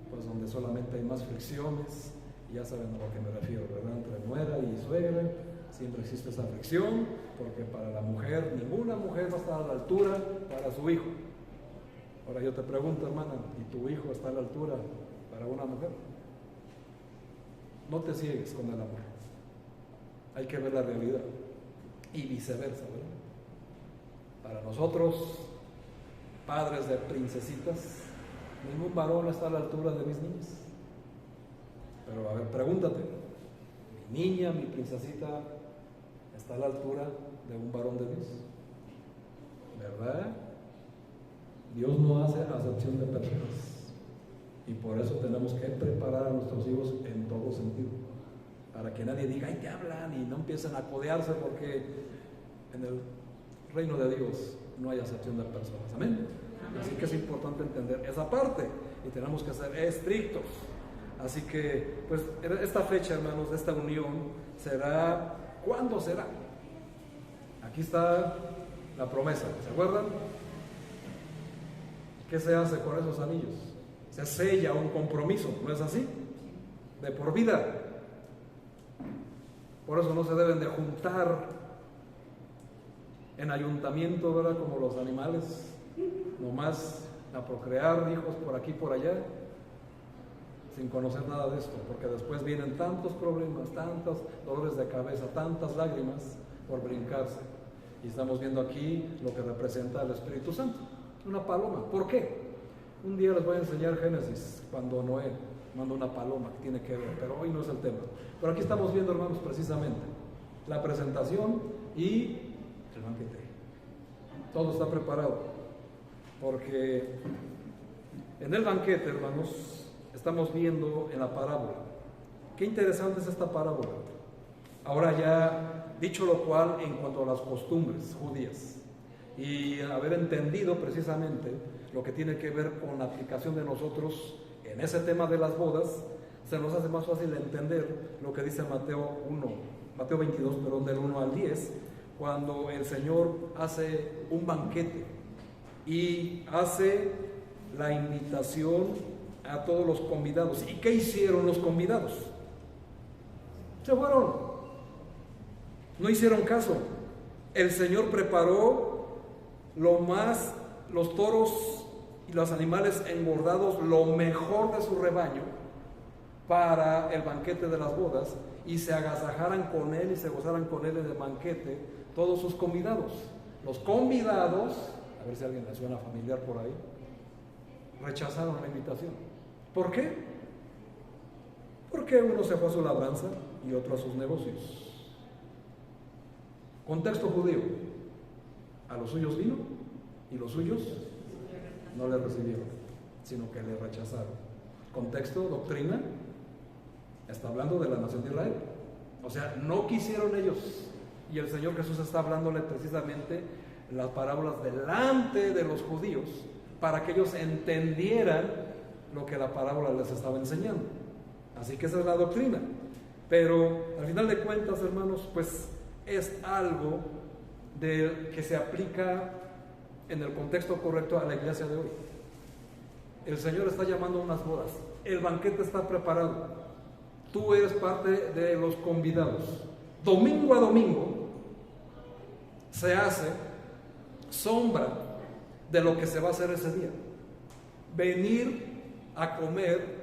pues donde solamente hay más fricciones. Ya saben a lo que me refiero, ¿verdad? Entre nuera y suegra siempre existe esa fricción, porque para la mujer, ninguna mujer va a estar a la altura para su hijo. Ahora yo te pregunto, hermana, ¿y tu hijo está a la altura para una mujer? No te ciegues con el amor. Hay que ver la realidad. Y viceversa, ¿verdad? Para nosotros, padres de princesitas, ningún varón está a la altura de mis niñas. Pero a ver, pregúntate, ¿mi niña, mi princesita, está a la altura de un varón de Dios? ¿Verdad? Dios no hace acepción de personas. Y por eso tenemos que preparar a nuestros hijos en todo sentido. Para que nadie diga, ¡ay, te hablan! Y no empiecen a codearse, porque en el reino de Dios no hay acepción de personas. Amén. Así que es importante entender esa parte y tenemos que ser estrictos. Así que, pues, esta fecha, hermanos, de esta unión será, ¿cuándo será? Aquí está la promesa, ¿se acuerdan? ¿Qué se hace con esos anillos? Se sella un compromiso, ¿no es así? De por vida. Por eso no se deben de juntar en ayuntamiento, ¿verdad? Como los animales, nomás a procrear hijos por aquí y por allá, sin conocer nada de esto, porque después vienen tantos problemas, tantos dolores de cabeza, tantas lágrimas por brincarse. Y estamos viendo aquí lo que representa el Espíritu Santo, una paloma. ¿Por qué? Un día les voy a enseñar Génesis, cuando Noé manda una paloma que tiene que ver, pero hoy no es el tema. Pero aquí estamos viendo, hermanos, precisamente la presentación y el banquete. Todo está preparado, porque en el banquete, hermanos, estamos viendo en la parábola. Qué interesante es esta parábola. Ahora ya dicho lo cual en cuanto a las costumbres judías y haber entendido precisamente lo que tiene que ver con la aplicación de nosotros en ese tema de las bodas, se nos hace más fácil entender lo que dice Mateo 22, perdón, del 1 al 10, cuando el Señor hace un banquete y hace la invitación a todos los convidados. ¿Y qué hicieron los convidados? Se fueron, no hicieron caso. El Señor preparó los toros y los animales engordados, lo mejor de su rebaño, para el banquete de las bodas, y se agasajaran con él y se gozaran con él en el banquete todos sus convidados. Los convidados, a ver si a alguien le suena familiar por ahí, rechazaron la invitación. ¿Por qué? Porque uno se fue a su labranza y otro a sus negocios. Contexto judío: a los suyos vino y los suyos no le recibieron, sino que le rechazaron. Contexto, doctrina, está hablando de la nación de Israel. O sea, no quisieron ellos. Y el Señor Jesús está hablándole precisamente las parábolas delante de los judíos para que ellos entendieran lo que la parábola les estaba enseñando. Así que esa es la doctrina. Pero al final de cuentas, hermanos, pues es algo que se aplica en el contexto correcto a la iglesia de hoy. El Señor está llamando a unas bodas, el banquete está preparado, tú eres parte de los convidados. Domingo a domingo se hace sombra de lo que se va a hacer ese día: venir a comer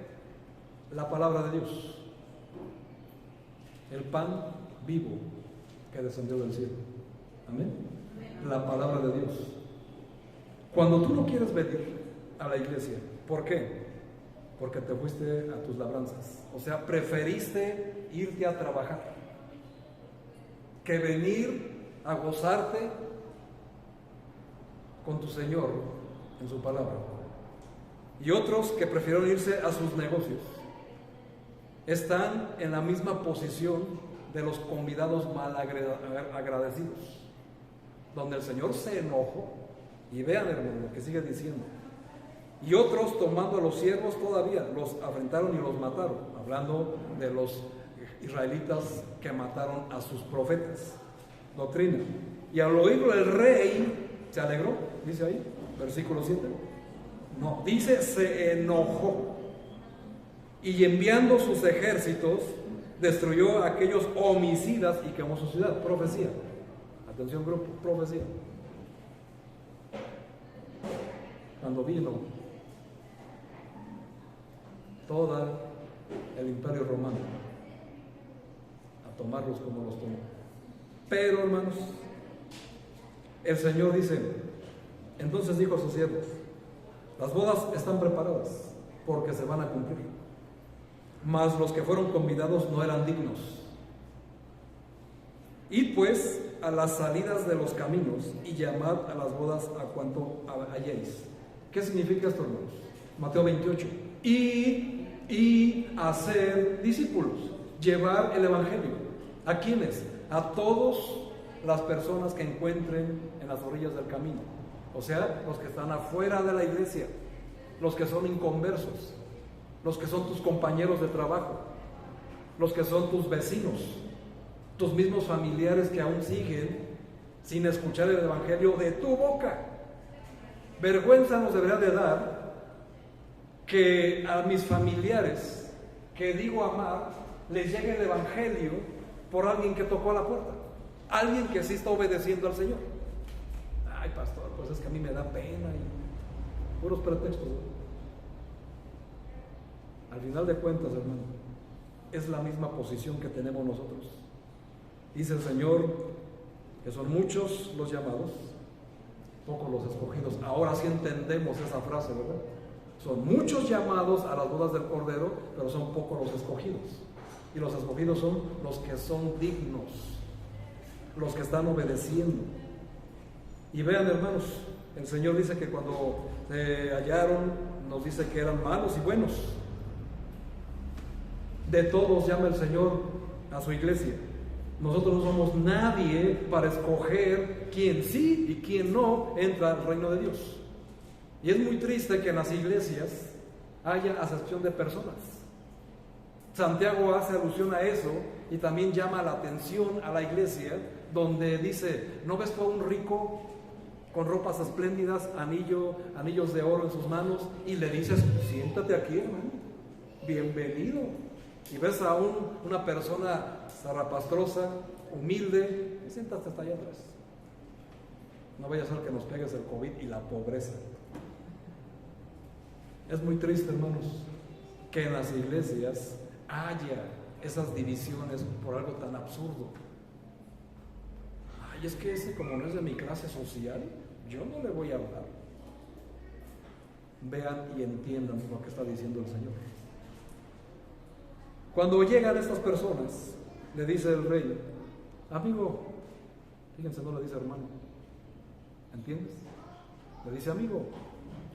la palabra de Dios, el pan vivo que descendió del cielo. Amén. La palabra de Dios. Cuando tú no quieres venir a la iglesia, ¿por qué? Porque te fuiste a tus labranzas. O sea, preferiste irte a trabajar que venir a gozarte con tu Señor en su palabra. Y otros que prefirieron irse a sus negocios están en la misma posición de los convidados mal agradecidos, donde el Señor se enojó. Y vean, hermano, lo que sigue diciendo: y otros, tomando a los siervos todavía, los afrentaron y los mataron. Hablando de los israelitas que mataron a sus profetas. Doctrina. Y al oírlo el rey se alegró, dice ahí, versículo 7. No, dice se enojó. Y enviando sus ejércitos, destruyó a aquellos homicidas y quemó su ciudad. Profecía. Atención, grupo, profecía. Cuando vino todo el imperio romano a tomarlos como los tomó. Pero, hermanos, el Señor dice, entonces dijo a sus siervos, las bodas están preparadas porque se van a cumplir, mas los que fueron convidados no eran dignos. Id pues a las salidas de los caminos y llamad a las bodas a cuanto halléis. ¿Qué significa esto, hermanos? Mateo 28. Y hacer discípulos, llevar el evangelio. ¿A quiénes? A todas las personas que encuentren en las orillas del camino. O sea, los que están afuera de la iglesia, los que son inconversos, los que son tus compañeros de trabajo, los que son tus vecinos, tus mismos familiares que aún siguen sin escuchar el evangelio de tu boca. Vergüenza nos debería de dar que a mis familiares que digo amar les llegue el evangelio por alguien que tocó a la puerta, alguien que sí está obedeciendo al Señor. Ay, pastor, pues es que a mí me da pena y puros pretextos, ¿no? Al final de cuentas, hermano, es la misma posición que tenemos nosotros. Dice el Señor que son muchos los llamados, pocos los escogidos. Ahora sí entendemos esa frase, ¿verdad? Son muchos llamados a las bodas del Cordero, pero son pocos los escogidos. Y los escogidos son los que son dignos, los que están obedeciendo. Y vean, hermanos, el Señor dice que cuando se hallaron, nos dice que eran malos y buenos. De todos llama el Señor a su iglesia. Nosotros no somos nadie para escoger quién sí y quién no entra al reino de Dios. Y es muy triste que en las iglesias haya acepción de personas. Santiago hace alusión a eso y también llama la atención a la iglesia, donde dice, ¿no ves tú a un rico con ropas espléndidas, anillos de oro en sus manos, y le dices, siéntate aquí, hermano, bienvenido? Y ves a una persona zarrapastrosa, humilde, y siéntate hasta allá atrás. No vaya a ser que nos pegues el COVID y la pobreza. Es muy triste, hermanos, que en las iglesias haya esas divisiones por algo tan absurdo. Ay, es que ese, como no es de mi clase social, yo no le voy a hablar. Vean y entiendan lo que está diciendo el Señor. Cuando llegan estas personas, le dice el rey, amigo, fíjense, no le dice hermano, ¿entiendes? Le dice, amigo,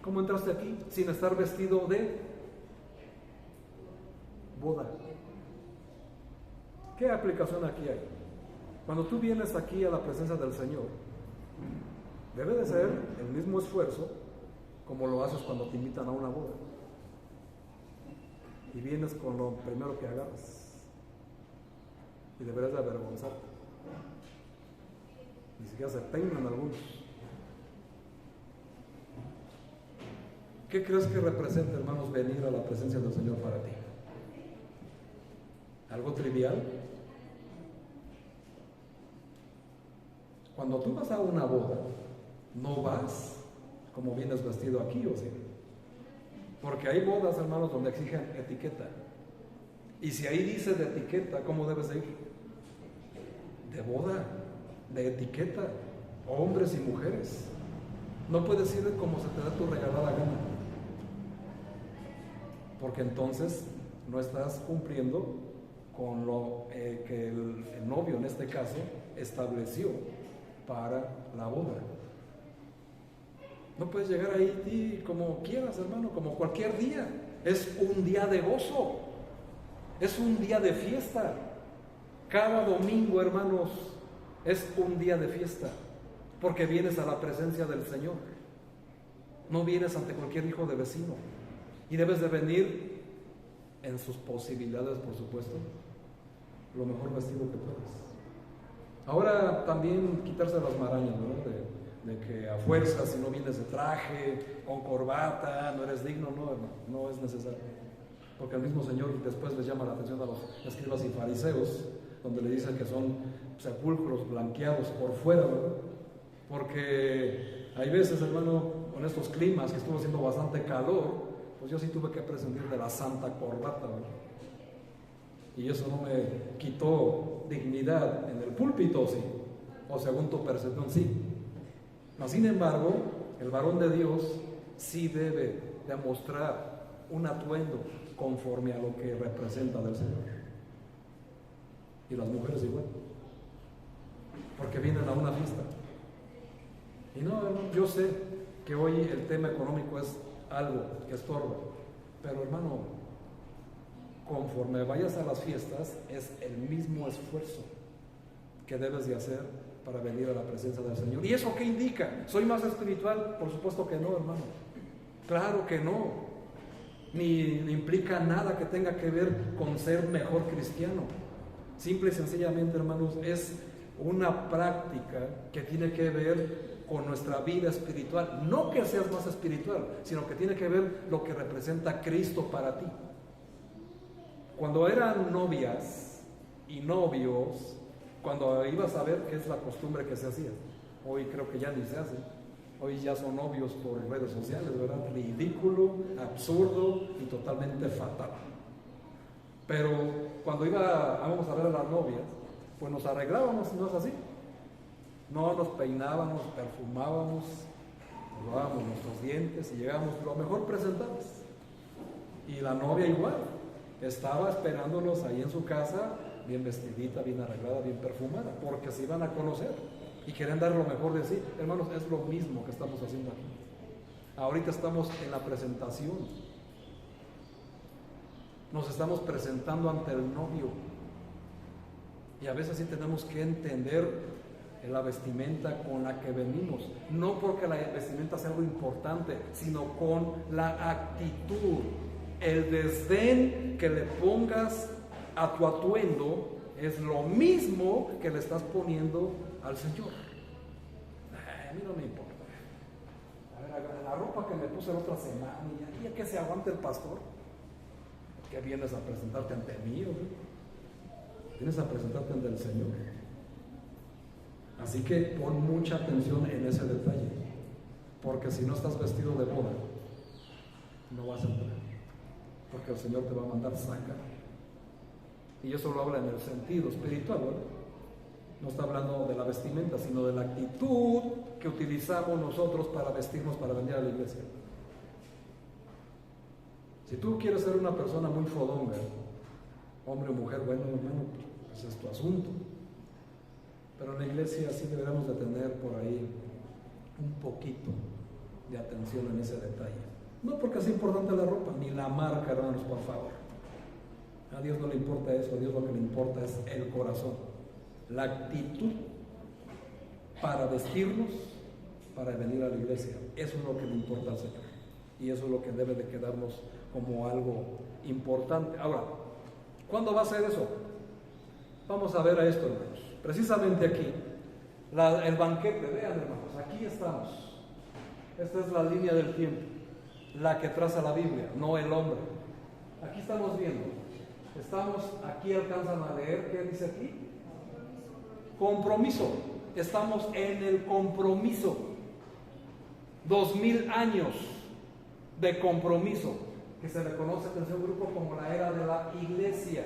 ¿cómo entraste aquí sin estar vestido de boda? ¿Qué aplicación aquí hay? Cuando tú vienes aquí a la presencia del Señor, debe de ser el mismo esfuerzo como lo haces cuando te invitan a una boda. Y vienes con lo primero que agarras. Y deberías de avergonzarte. Ni siquiera se peinan algunos. ¿Qué crees que representa, hermanos, venir a la presencia del Señor para ti? ¿Algo trivial? Cuando tú vas a una boda, no vas como vienes vestido aquí, ¿o sí? Porque hay bodas, hermanos, donde exigen etiqueta. Y si ahí dice de etiqueta, ¿cómo debes de ir? De boda, de etiqueta, hombres y mujeres. No puedes ir como se te da tu regalada gana. Porque entonces no estás cumpliendo con lo que el novio, en este caso, estableció para la boda. No puedes llegar ahí como quieras, hermano, como cualquier día. Es un día de gozo, es un día de fiesta. Cada domingo, hermanos, es un día de fiesta, porque vienes a la presencia del Señor. No vienes ante cualquier hijo de vecino. Y debes de venir en sus posibilidades, por supuesto, lo mejor vestido que puedas. Ahora también quitarse las marañas, ¿no? De que a fuerza, si no vienes de traje, con corbata, no eres digno. No, hermano, no es necesario. Porque el mismo Señor después les llama la atención a los escribas y fariseos, donde le dicen que son sepulcros blanqueados por fuera, ¿verdad? Porque hay veces, hermano, con estos climas que estuvo haciendo bastante calor, pues yo sí tuve que prescindir de la santa corbata, ¿verdad? Y eso no me quitó dignidad en el púlpito, sí, o según tu percepción, sí. Mas, sin embargo, el varón de Dios sí debe demostrar un atuendo conforme a lo que representa del Señor. Y las mujeres igual, porque vienen a una fiesta. Y no, hermano, yo sé que hoy el tema económico es algo que estorba, pero hermano, conforme vayas a las fiestas, es el mismo esfuerzo que debes de hacer para venir a la presencia del Señor. ¿Y eso qué indica? ¿Soy más espiritual? Por supuesto que no, hermano. Claro que no. Ni implica nada que tenga que ver con ser mejor cristiano. Simple y sencillamente, hermanos, es una práctica que tiene que ver con nuestra vida espiritual. No que seas más espiritual, sino que tiene que ver lo que representa Cristo para ti. Cuando eran novias y novios, cuando ibas a ver qué es la costumbre que se hacía, hoy creo que ya ni se hace. Hoy ya son novios por redes sociales, ¿verdad? Ridículo, absurdo y totalmente fatal. Pero cuando íbamos a ver a las novias, pues nos arreglábamos, ¿no es así? No nos peinábamos, perfumábamos, nos lavábamos nuestros dientes y llegábamos lo mejor presentados. Y la novia igual, estaba esperándonos ahí en su casa, bien vestidita, bien arreglada, bien perfumada, porque se iban a conocer y quieren dar lo mejor de sí. Hermanos, es lo mismo que estamos haciendo aquí. Ahorita estamos en la presentación. Nos estamos presentando ante el novio. Y a veces sí tenemos que entender la vestimenta con la que venimos. No porque la vestimenta sea algo importante, sino con la actitud. El desdén que le pongas a tu atuendo es lo mismo que le estás poniendo al Señor. A mí no me importa. A ver, la ropa que me puse la otra semana, y ya que se aguante el pastor, que vienes a presentarte ante mí, ¿o qué? Vienes a presentarte ante el Señor. Así que pon mucha atención en ese detalle, porque si no estás vestido de boda, no vas a entrar, porque el Señor te va a mandar sacar. Y eso lo habla en el sentido espiritual, ¿verdad? No está hablando de la vestimenta, sino de la actitud que utilizamos nosotros para vestirnos, para venir a la iglesia. Si tú quieres ser una persona muy fodonga, hombre o mujer, bueno, hermano, pues es tu asunto. Pero en la iglesia sí deberíamos de tener por ahí un poquito de atención en ese detalle. No porque sea importante la ropa, ni la marca, hermanos, por favor. A Dios no le importa eso, a Dios lo que le importa es el corazón, la actitud para vestirnos, para venir a la iglesia. Eso es lo que le importa al Señor. Y eso es lo que debe de quedarnos como algo importante. Ahora, ¿cuándo va a ser eso? Vamos a ver a esto, hermanos. Precisamente aquí, el banquete, vean, hermanos, aquí estamos. Esta es la línea del tiempo, la que traza la Biblia, no el hombre. Aquí estamos viendo. Aquí alcanzan a leer, ¿qué dice aquí? Compromiso. Estamos en el compromiso. 2000 años de compromiso, que se le conoce en ese grupo como la era de la iglesia.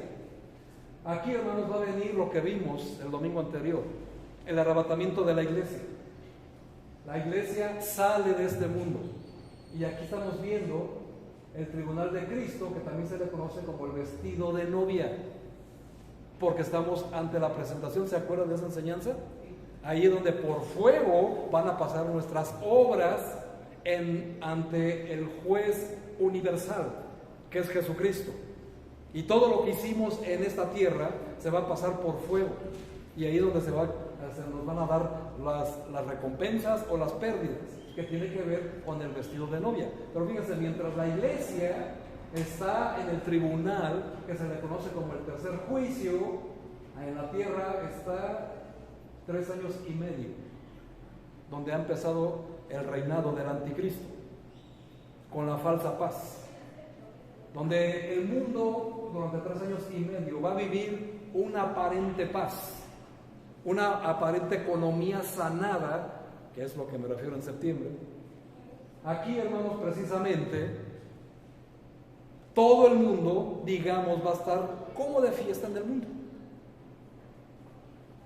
Aquí, hermanos, va a venir lo que vimos el domingo anterior, el arrebatamiento de la iglesia. La iglesia sale de este mundo. Y aquí estamos viendo el tribunal de Cristo, que también se le conoce como el vestido de novia, porque estamos ante la presentación. ¿Se acuerdan de esa enseñanza? Ahí es donde por fuego van a pasar nuestras obras ante el juez universal, que es Jesucristo. Y todo lo que hicimos en esta tierra se va a pasar por fuego. Y ahí es donde se nos van a dar las recompensas o las pérdidas, que tiene que ver con el vestido de novia. Pero fíjense, mientras la iglesia está en el tribunal, que se le conoce como el tercer juicio, en la tierra está 3 años y medio, donde ha empezado el reinado del anticristo, con la falsa paz, donde el mundo durante 3 años y medio va a vivir una aparente paz, una aparente economía sanada, que es lo que me refiero en septiembre. Aquí, hermanos, precisamente todo el mundo, digamos, va a estar como de fiesta en el mundo.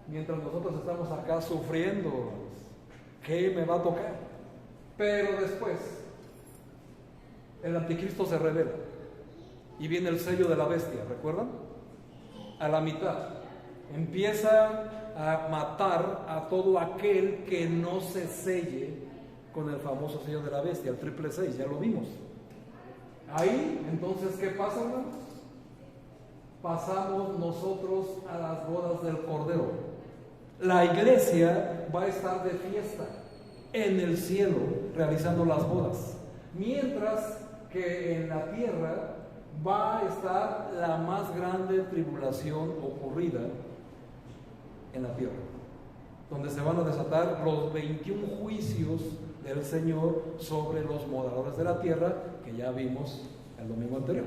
Mientras nosotros estamos acá sufriendo, ¿qué me va a tocar? Pero después, el anticristo se revela y viene el sello de la bestia, ¿recuerdan? A la mitad empieza a matar a todo aquel que no se selle con el famoso sello de la bestia, el 666, ya lo vimos. Ahí, entonces, ¿qué pasa, hermanos? Pasamos nosotros a las bodas del Cordero. La iglesia va a estar de fiesta en el cielo, realizando las bodas, mientras que en la tierra va a estar la más grande tribulación ocurrida en la tierra, donde se van a desatar los 21 juicios del Señor sobre los moradores de la tierra, que ya vimos el domingo anterior.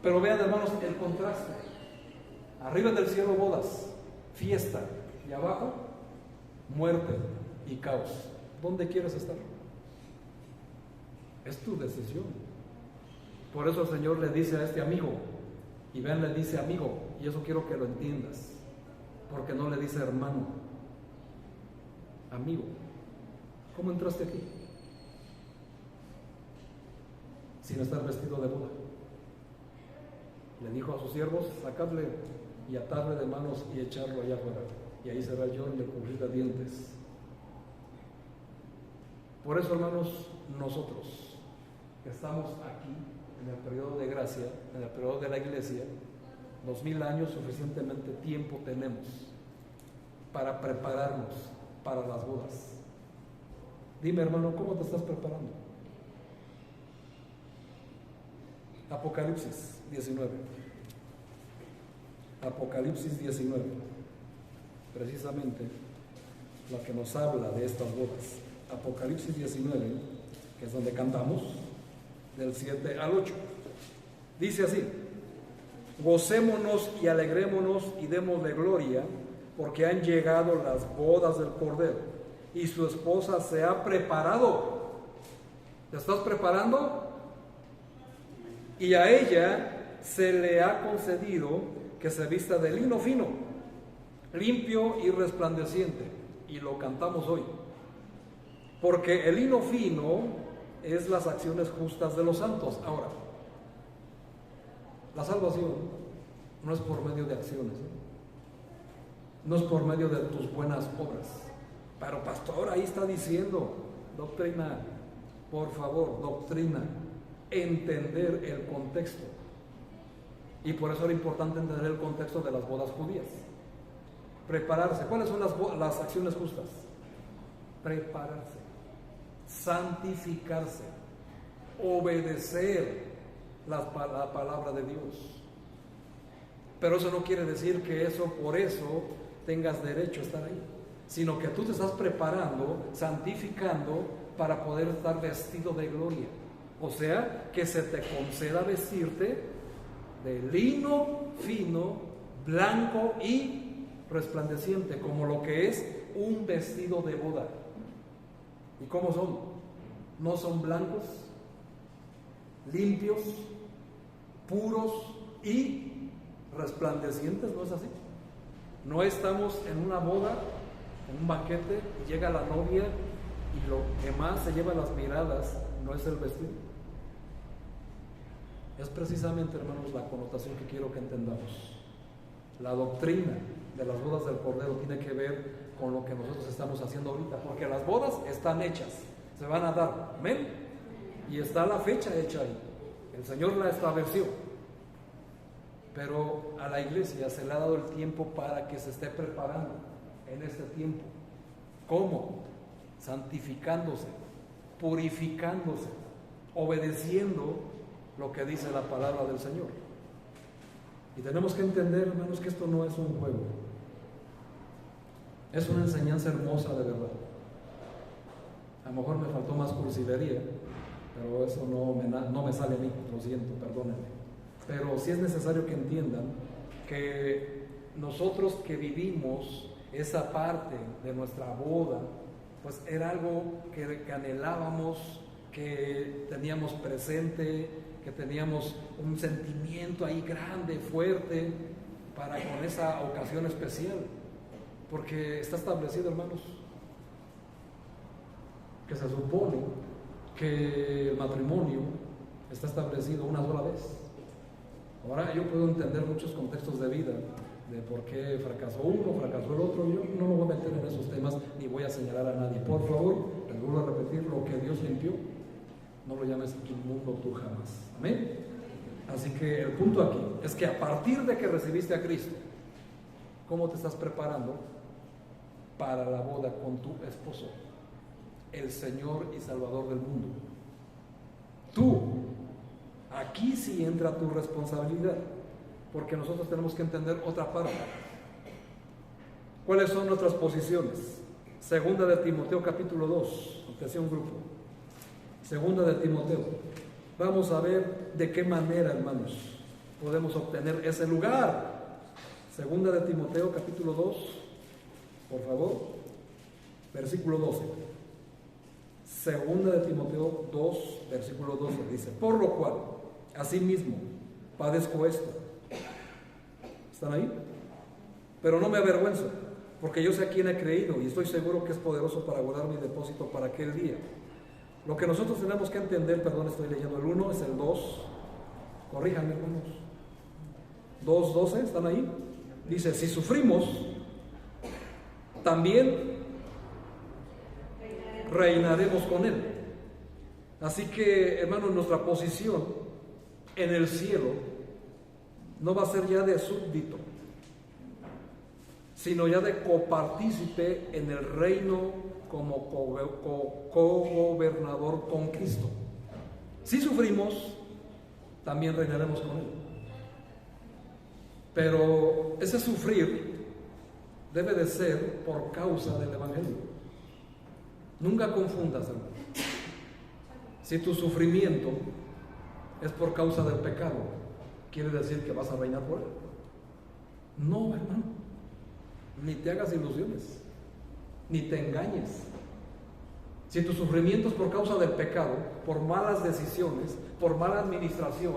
Pero vean, hermanos, el contraste. Arriba del cielo bodas, fiesta, y abajo muerte y caos. ¿Dónde quieres estar? Es tu decisión. Por eso el Señor le dice a este amigo, y vean, le dice amigo, y eso quiero que lo entiendas, porque no le dice hermano, amigo. ¿Cómo entraste aquí? Sin estar vestido de boda. Le dijo a sus siervos, sacadle y atarle de manos y echarlo allá afuera, y ahí será yo y el cubrir de dientes. Por eso, hermanos, nosotros que estamos aquí en el periodo de gracia, en el periodo de la iglesia, 2000 años, suficientemente tiempo tenemos para prepararnos para las bodas. Dime, hermano, ¿cómo te estás preparando? Apocalipsis 19. Apocalipsis 19. Precisamente la que nos habla de estas bodas. Apocalipsis 19, que es donde cantamos, del 7 al 8. Dice así: gocémonos y alegrémonos y démosle gloria, porque han llegado las bodas del Cordero, y su esposa se ha preparado. ¿Te estás preparando? Y a ella se le ha concedido que se vista de lino fino, limpio y resplandeciente. Y lo cantamos hoy. Porque el lino fino es las acciones justas de los santos. Ahora, la salvación no es por medio de acciones, no es por medio de tus buenas obras. Pero pastor, ahí está diciendo doctrina, por favor, doctrina, entender el contexto. Y por eso era importante entender el contexto de las bodas judías. Prepararse. ¿Cuáles son las acciones justas? Prepararse, santificarse, obedecer la palabra de Dios. Pero eso no quiere decir que por eso tengas derecho a estar ahí, sino que tú te estás preparando, santificando para poder estar vestido de gloria. O sea, que se te conceda vestirte de lino fino, blanco y resplandeciente, como lo que es un vestido de boda. ¿Y cómo son? No son blancos, limpios, puros y resplandecientes, ¿no es así? No estamos en una boda, en un banquete, y llega la novia y lo que más se lleva las miradas no es el vestido. Es precisamente, hermanos, la connotación que quiero que entendamos. La doctrina de las bodas del Cordero tiene que ver con lo que nosotros estamos haciendo ahorita, porque las bodas están hechas, se van a dar, amén, y está la fecha hecha ahí, el Señor la estableció, pero a la iglesia se le ha dado el tiempo para que se esté preparando en este tiempo. ¿Cómo? Santificándose, purificándose, obedeciendo lo que dice la palabra del Señor. Y tenemos que entender, hermanos, que esto no es un juego, es una enseñanza hermosa de verdad. A lo mejor me faltó más cursilería, pero eso no me sale a mí, lo siento, perdónenme. Pero sí es necesario que entiendan que nosotros que vivimos esa parte de nuestra boda, pues era algo que anhelábamos, que teníamos presente, que teníamos un sentimiento ahí grande, fuerte, para con esa ocasión especial, porque está establecido, hermanos, que se supone que el matrimonio está establecido una sola vez. Ahora yo puedo entender muchos contextos de vida, de por qué fracasó uno, fracasó el otro. Yo no me voy a meter en esos temas ni voy a señalar a nadie. Por favor, les vuelvo a repetir, lo que Dios limpió, no lo llames inmundo tú jamás. Amén. Así que el punto aquí es que a partir de que recibiste a Cristo, ¿cómo te estás preparando para la boda con tu esposo, el Señor y Salvador del mundo? Tú, aquí sí entra tu responsabilidad, porque nosotros tenemos que entender otra parte. ¿Cuáles son nuestras posiciones? Segunda de Timoteo capítulo 2, aunque un grupo. Segunda de Timoteo. Vamos a ver de qué manera, hermanos, podemos obtener ese lugar. Segunda de Timoteo capítulo 2, por favor, versículo 12. Segunda de Timoteo 2, versículo 12 dice: por lo cual, asimismo, padezco esto. ¿Están ahí? Pero no me avergüenzo, porque yo sé a quién he creído y estoy seguro que es poderoso para guardar mi depósito para aquel día. Lo que nosotros tenemos que entender, perdón, estoy leyendo el 1, es el 2. Corríjanme, hermanos. 2:12, ¿están ahí? Dice: si sufrimos, también reinaremos con Él. Así que, hermanos, nuestra posición en el cielo no va a ser ya de súbdito, sino ya de copartícipe en el reino como cogobernador con Cristo. Si sufrimos, también reinaremos con Él. Pero ese sufrir debe de ser por causa del Evangelio. Nunca confundas, hermano. Si tu sufrimiento es por causa del pecado, ¿quiere decir que vas a reinar por Él? No, hermano. Ni te hagas ilusiones, ni te engañes. Si tu sufrimiento es por causa del pecado, por malas decisiones, por mala administración,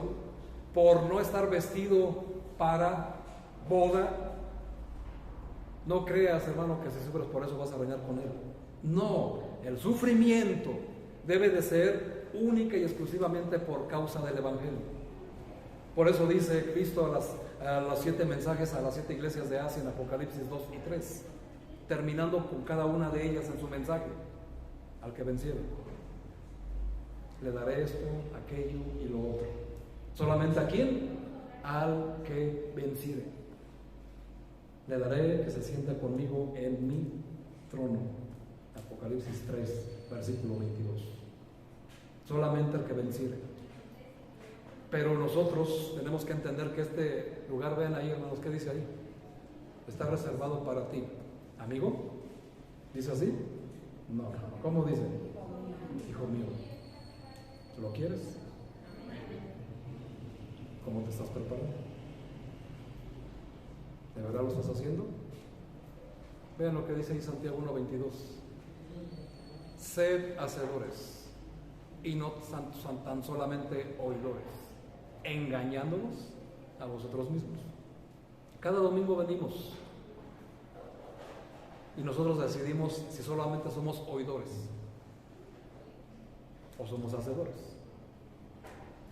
por no estar vestido para boda, no creas, hermano, que si sufres por eso vas a reinar con Él. No, el sufrimiento debe de ser única y exclusivamente por causa del Evangelio. Por eso dice Cristo a los 7 mensajes a las 7 iglesias de Asia en Apocalipsis 2 y 3, terminando con cada una de ellas en su mensaje: al que venciera, le daré esto, aquello y lo otro. ¿Solamente a quién? Al que venciere. Le daré que se sienta conmigo en mi trono. Apocalipsis 3, versículo 22. Solamente al que venciere. Pero nosotros tenemos que entender que este lugar, vean ahí, hermanos, ¿qué dice ahí? Está reservado para ti. ¿Amigo? ¿Dice así? No. ¿Cómo dice? Hijo mío. ¿Lo quieres? ¿Cómo te estás preparando? ¿De verdad lo estás haciendo? Vean lo que dice ahí Santiago 1:22. Sed hacedores y no tan solamente oidores, engañándonos a vosotros mismos. Cada domingo venimos y nosotros decidimos si solamente somos oidores o somos hacedores.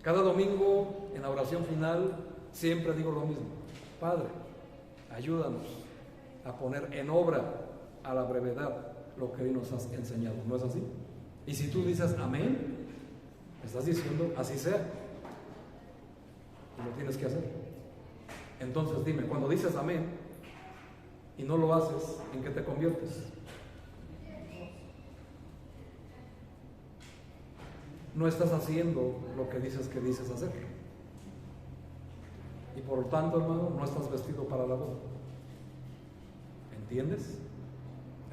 Cada domingo en la oración final siempre digo lo mismo: Padre, ayúdanos a poner en obra a la brevedad lo que hoy nos has enseñado. ¿No es así? Y si tú dices amén, estás diciendo así sea, y lo tienes que hacer. Entonces dime, cuando dices amén y no lo haces, ¿en qué te conviertes? No estás haciendo lo que dices hacer, y por lo tanto, hermano, no estás vestido para la boda. ¿Entiendes?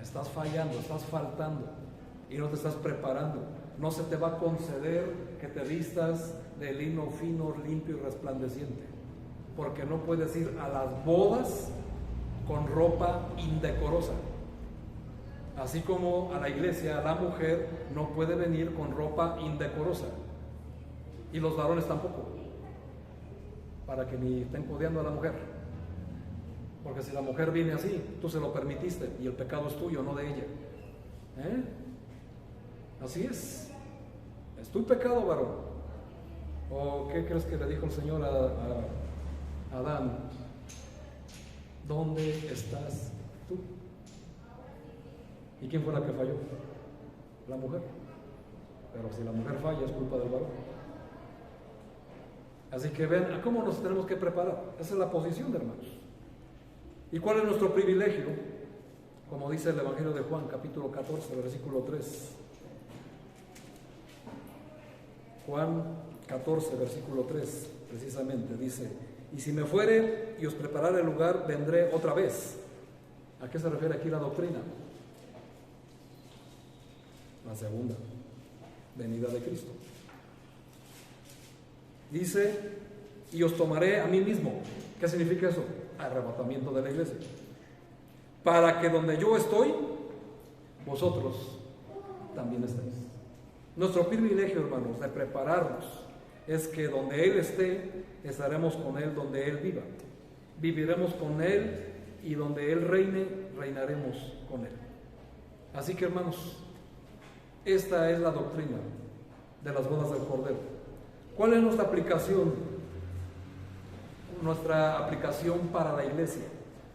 Estás fallando, estás faltando y no te estás preparando. No se te va a conceder que te vistas de lino fino, limpio y resplandeciente, porque no puedes ir a las bodas con ropa indecorosa. Así como a la iglesia la mujer no puede venir con ropa indecorosa. Y los varones tampoco, para que ni estén codeando a la mujer. Porque si la mujer viene así, tú se lo permitiste y el pecado es tuyo, no de ella. Así es tu pecado, varón. ¿O qué crees que le dijo el Señor a Adán? ¿Dónde estás tú? ¿Y quién fue la que falló? La mujer. Pero si la mujer falla, es culpa del varón. Así que vean a cómo nos tenemos que preparar. Esa es la posición, hermanos. ¿Y cuál es nuestro privilegio? Como dice el Evangelio de Juan, capítulo 14, versículo 3. Juan 14, versículo 3, precisamente, dice: y si me fuere y os preparare el lugar, vendré otra vez. ¿A qué se refiere aquí la doctrina? La segunda venida de Cristo. Dice: y os tomaré a mí mismo. ¿Qué significa eso? Arrebatamiento de la iglesia. Para que donde yo estoy, vosotros también estéis. Nuestro privilegio, hermanos, de prepararnos es que donde Él esté, estaremos con Él donde Él viva. Viviremos con Él y donde Él reine, reinaremos con Él. Así que, hermanos, esta es la doctrina de las bodas del Cordero. ¿Cuál es nuestra aplicación? Nuestra aplicación para la iglesia.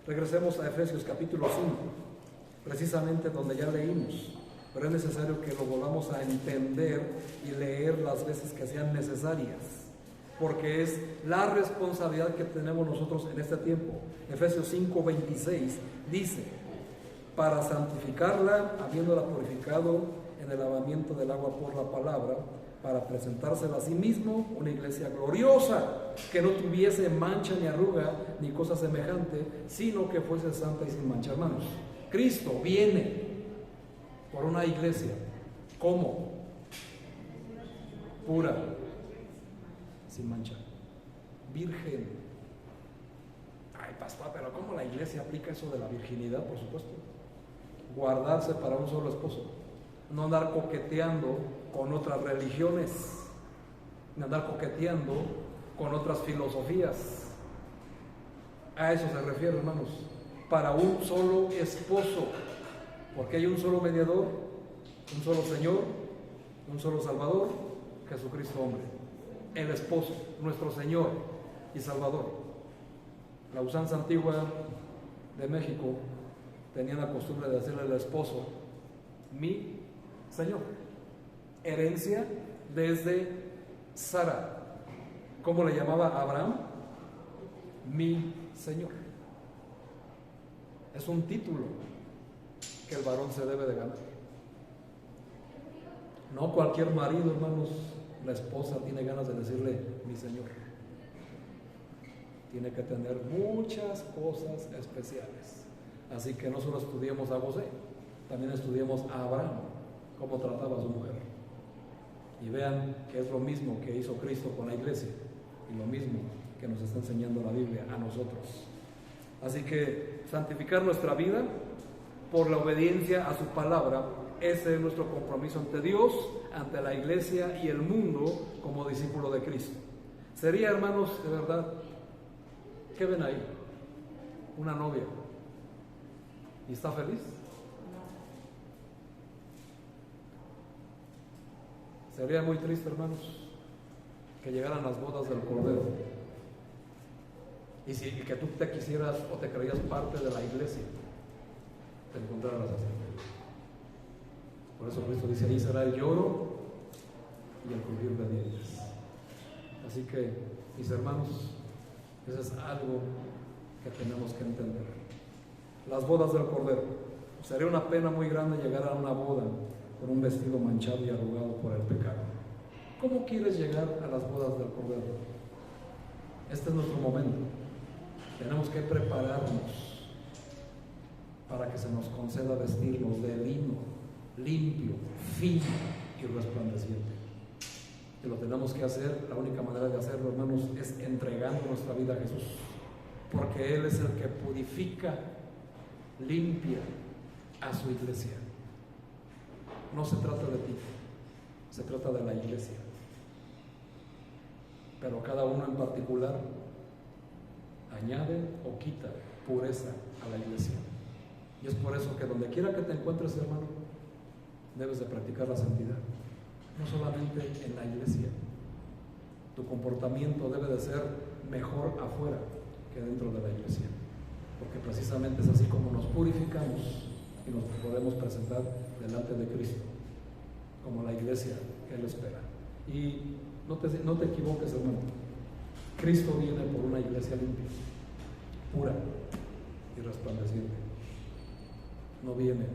Regresemos a Efesios capítulo 5, precisamente donde ya leímos, pero es necesario que lo volvamos a entender y leer las veces que sean necesarias, porque es la responsabilidad que tenemos nosotros en este tiempo. Efesios 5, 26 dice: para santificarla, habiéndola purificado en el lavamiento del agua por la palabra, para presentársela a sí mismo una iglesia gloriosa, que no tuviese mancha ni arruga ni cosa semejante, sino que fuese santa y sin mancha. Hermanos, Cristo viene por una iglesia, ¿cómo? Pura, sin mancha, virgen. Ay, pastor, pero ¿cómo la iglesia aplica eso de la virginidad? Por supuesto, guardarse para un solo esposo, no andar coqueteando con otras religiones, ni andar coqueteando con otras filosofías. A eso se refiere, hermanos, para un solo esposo, porque hay un solo mediador, un solo Señor, un solo Salvador, Jesucristo hombre, el esposo, nuestro Señor y Salvador. La usanza antigua de México tenía la costumbre de decirle al esposo: mi Señor. Herencia desde Sara. ¿Cómo le llamaba a Abraham? Mi Señor. Es un título que el varón se debe de ganar. No cualquier marido, hermanos, la esposa tiene ganas de decirle mi Señor. Tiene que tener muchas cosas especiales. Así que no solo estudiemos a José, también estudiemos a Abraham, cómo trataba a su mujer. Y vean que es lo mismo que hizo Cristo con la iglesia y lo mismo que nos está enseñando la Biblia a nosotros. Así que santificar nuestra vida por la obediencia a su palabra, ese es nuestro compromiso ante Dios, ante la iglesia y el mundo como discípulo de Cristo. Sería, hermanos, de verdad, ¿qué ven ahí? Una novia. ¿Y está feliz? Sería muy triste, hermanos, que llegaran las bodas del Cordero y que tú te quisieras o te creías parte de la iglesia, te encontraras así. Por eso Cristo dice: ahí será el lloro y el crujir de dientes. Así que, mis hermanos, eso es algo que tenemos que entender. Las bodas del Cordero. Sería una pena muy grande llegar a una boda con un vestido manchado y arrugado por el pecado. ¿Cómo quieres llegar a las bodas del Cordero? Este es nuestro momento. Tenemos que prepararnos para que se nos conceda vestirnos de lino, limpio, fino y resplandeciente. Y lo tenemos que hacer, la única manera de hacerlo, hermanos, es entregando nuestra vida a Jesús, porque Él es el que purifica, limpia a su iglesia. No se trata de ti, se trata de la iglesia. pero cada uno en particular añade o quita pureza a la iglesia. Y es por eso que donde quiera que te encuentres, hermano, debes de practicar la santidad, no solamente en la iglesia. Tu comportamiento debe de ser mejor afuera que dentro de la iglesia, porque precisamente es así como nos purificamos y nos podemos presentar delante de Cristo como la iglesia que Él espera. Y no te equivoques, hermano. Cristo viene por una iglesia limpia, pura y resplandeciente. No viene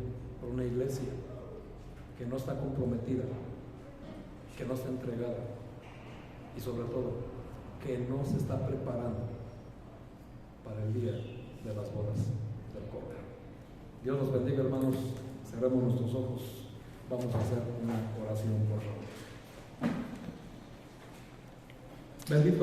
por una iglesia que no está comprometida, que no está entregada y sobre todo que no se está preparando para el día de las bodas del Cordero. Dios los bendiga, hermanos. Cerremos nuestros ojos. Vamos a hacer una oración por favor. Bendito